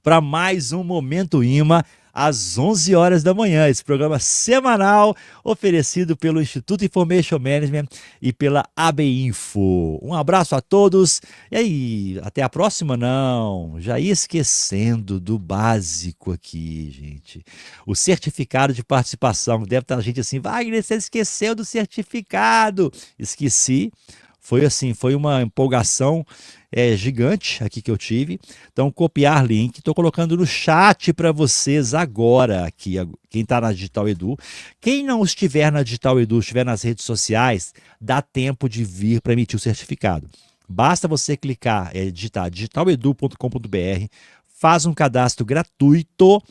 para mais um Momento IMA, às 11 horas da manhã. Esse programa semanal oferecido pelo Instituto Information Management e pela AB Info. Um abraço a todos. E aí, até a próxima? Não, já ia esquecendo do básico aqui, gente. O certificado de participação. Deve estar a gente assim, Wagner, você esqueceu do certificado. Esqueci. Foi assim, foi uma empolgação gigante aqui que eu tive. Então, copiar link, estou colocando no chat para vocês agora, aqui, quem está na Digital Edu. Quem não estiver na Digital Edu, estiver nas redes sociais, dá tempo de vir para emitir o certificado. Basta você clicar, digitar digitaledu.com.br, faz um cadastro gratuito,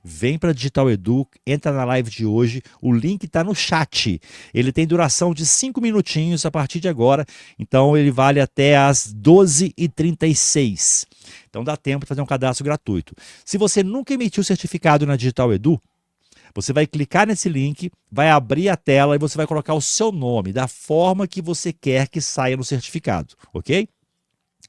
vem para Digital Edu, entra na live de hoje, o link está no chat. Ele tem duração de 5 minutinhos a partir de agora, então ele vale até às 12h36. Então dá tempo de fazer um cadastro gratuito. Se você nunca emitiu o certificado na Digital Edu, você vai clicar nesse link, vai abrir a tela e você vai colocar o seu nome, da forma que você quer que saia no certificado, ok?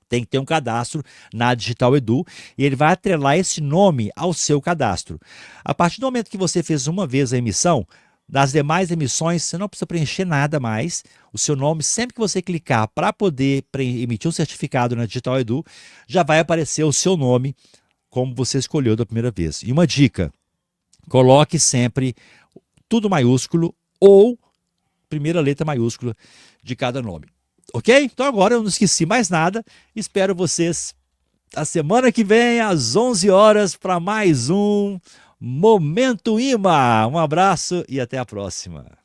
Tem que ter um cadastro na Digital Edu e ele vai atrelar esse nome ao seu cadastro. A partir do momento que você fez uma vez a emissão, das demais emissões você não precisa preencher nada mais. O seu nome, sempre que você clicar para poder emitir um certificado na Digital Edu, já vai aparecer o seu nome como você escolheu da primeira vez. E uma dica, coloque sempre tudo maiúsculo ou primeira letra maiúscula de cada nome. Ok? Então agora eu não esqueci mais nada. Espero vocês a semana que vem, às 11 horas, para mais um Momento IMA. Um abraço e até a próxima.